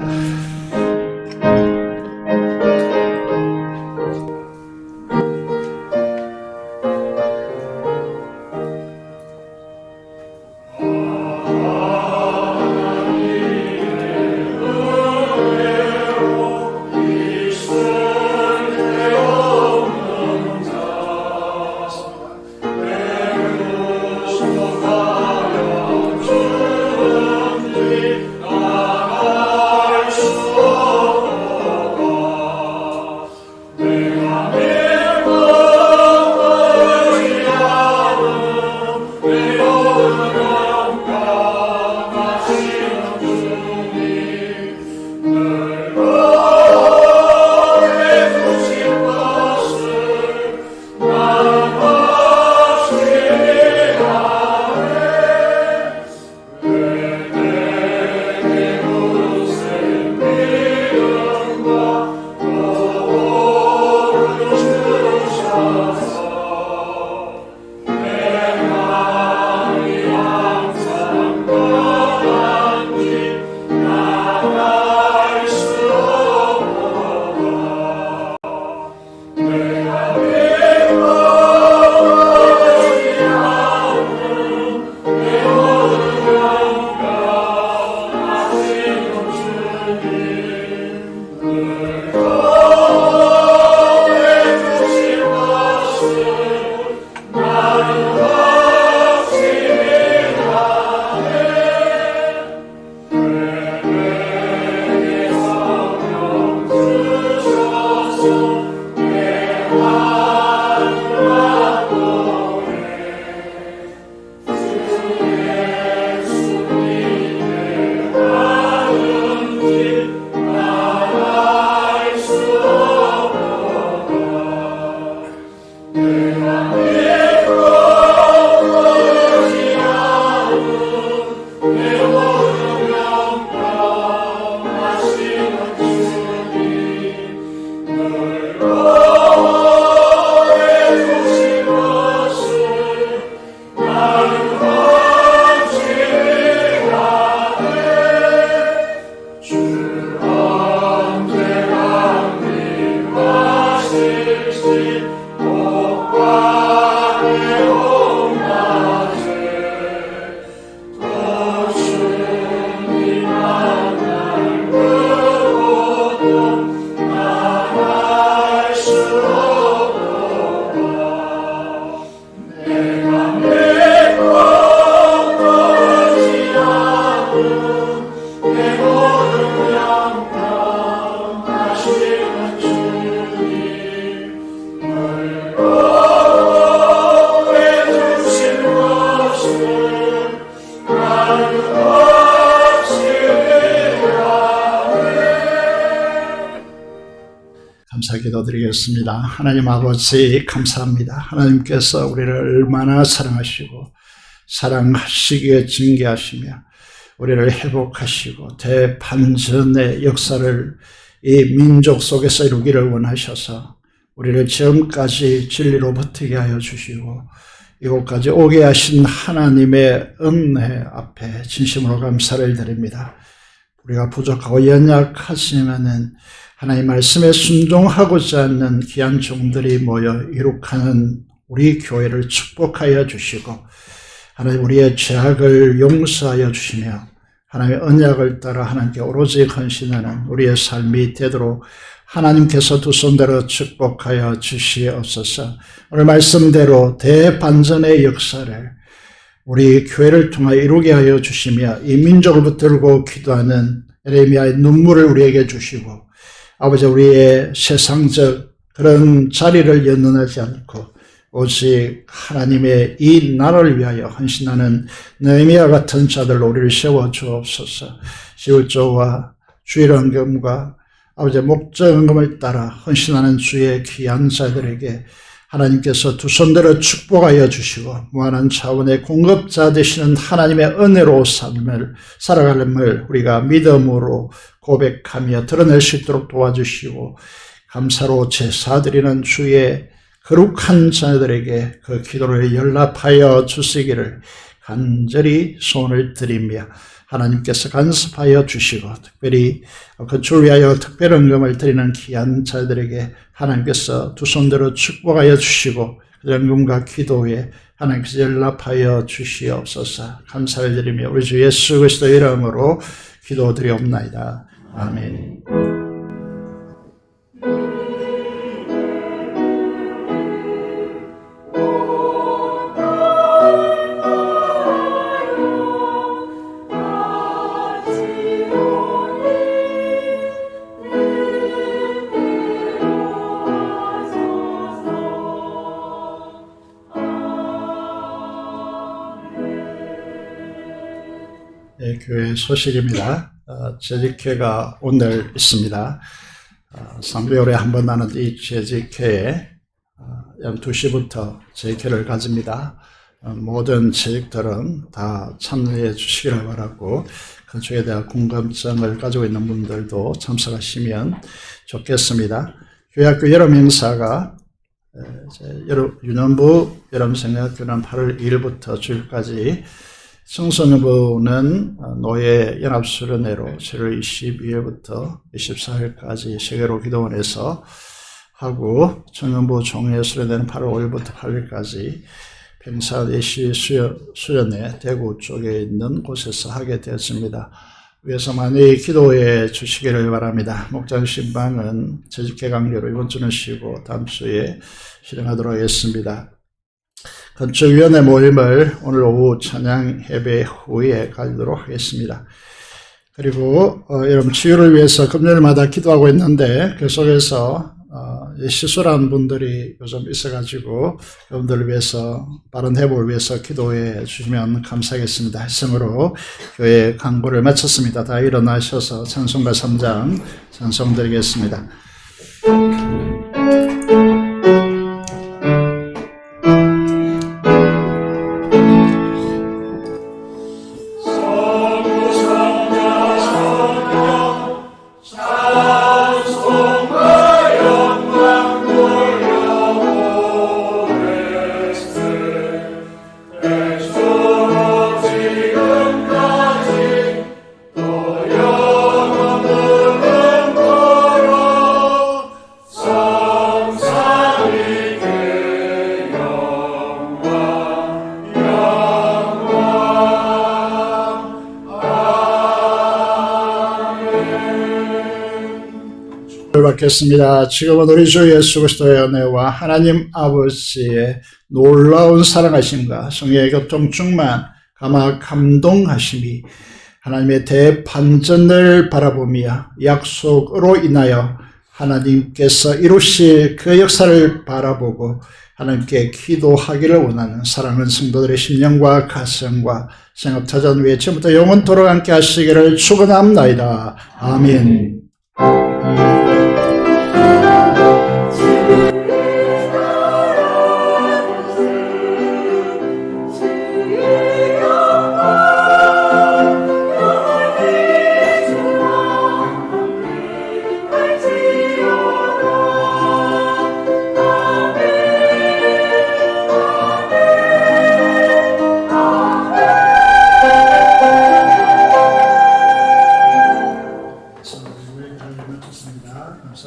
감사 기도드리겠습니다. 하나님 아버지 감사합니다. 하나님께서 우리를 얼마나 사랑하시고 사랑하시기에 징계하시며 우리를 회복하시고 대반전의 역사를 이 민족 속에서 이루기를 원하셔서 우리를 지금까지 진리로 버티게 하여 주시고 이곳까지 오게 하신 하나님의 은혜 앞에 진심으로 감사를 드립니다. 우리가 부족하고 연약하지만은 하나님 말씀에 순종하고자 하는 귀한 종들이 모여 이룩하는 우리 교회를 축복하여 주시고 하나님 우리의 죄악을 용서하여 주시며 하나님의 언약을 따라 하나님께 오로지 헌신하는 우리의 삶이 되도록 하나님께서 두 손대로 축복하여 주시옵소서. 오늘 말씀대로 대반전의 역사를 우리 교회를 통하여 이루게 하여 주시며 이 민족을 붙들고 기도하는 예레미야의 눈물을 우리에게 주시고 아버지 우리의 세상적 그런 자리를 연연하지 않고 오직 하나님의 이 나라를 위하여 헌신하는 느헤미야 같은 자들로 우리를 세워 주옵소서. 시울조와 주일헌금과 아버지 목적헌금을 따라 헌신하는 주의 귀한 자들에게 하나님께서 두 손대로 축복하여 주시고 무한한 차원의 공급자 되시는 하나님의 은혜로 삶을 살아가림을 우리가 믿음으로 고백하며 드러낼 수 있도록 도와주시고 감사로 제사드리는 주의 거룩한 자들에게 그 기도를 연락하여 주시기를 간절히 소원을 드리며 하나님께서 간섭하여 주시고 특별히 그 주를 위하여 특별헌금을 드리는 귀한 자들에게 하나님께서 두 손대로 축복하여 주시고 그 헌금과 기도에 하나님께서 연락하여 주시옵소서. 감사를 드리며 우리 주 예수 그리스도의 이름으로 기도드리옵나이다. 아멘. 네, 교회 소식입니다. 재직회가 오늘 있습니다. 3개월에 한 번 나는 이 재직회에 약 2시부터 재직회를 가집니다. 모든 재직들은 다 참여해 주시기를 바라고 그쪽에 대한 궁금증을 가지고 있는 분들도 참석하시면 좋겠습니다. 교회학교 여름 행사가 유년부 여름생활학교는 8월 2일부터 주일까지 청소년부는 노예 연합수련회로 7월 22일부터 24일까지 세계로 기도원에서 하고 청년부 종회 수련회는 8월 5일부터 8일까지 평사 내시 수련회 대구 쪽에 있는 곳에서 하게 되었습니다. 위에서 많이 기도해 주시기를 바랍니다. 목장 신방은 재직회 관계로 이번 주는 쉬고 다음 주에 실행하도록 하겠습니다. 건축위원회 모임을 오늘 오후 찬양 예배 후에 가지도록 하겠습니다. 그리고 여러분 치유를 위해서 금요일마다 기도하고 있는데 그 속에서 시술한 분들이 요즘 있어가지고 여러분들을 위해서 빠른 회복을 위해서 기도해 주시면 감사하겠습니다. 말씀으로 교회 강구를 마쳤습니다. 다 일어나셔서 찬송가 3장 찬송드리겠습니다. 받겠습니다. 지금은 우리 주 예수 그리스도의 은혜와 하나님 아버지의 놀라운 사랑하심과 성령의 교통 충만 감동하심이 하나님의 대반전을 바라보며 약속으로 인하여 하나님께서 이루실 그 역사를 바라보고 하나님께 기도하기를 원하는 사랑하는 성도들의 심령과 가슴과 생업타전 위에 지금부터 영원토록 함께 하시기를 축원합니다. 아멘.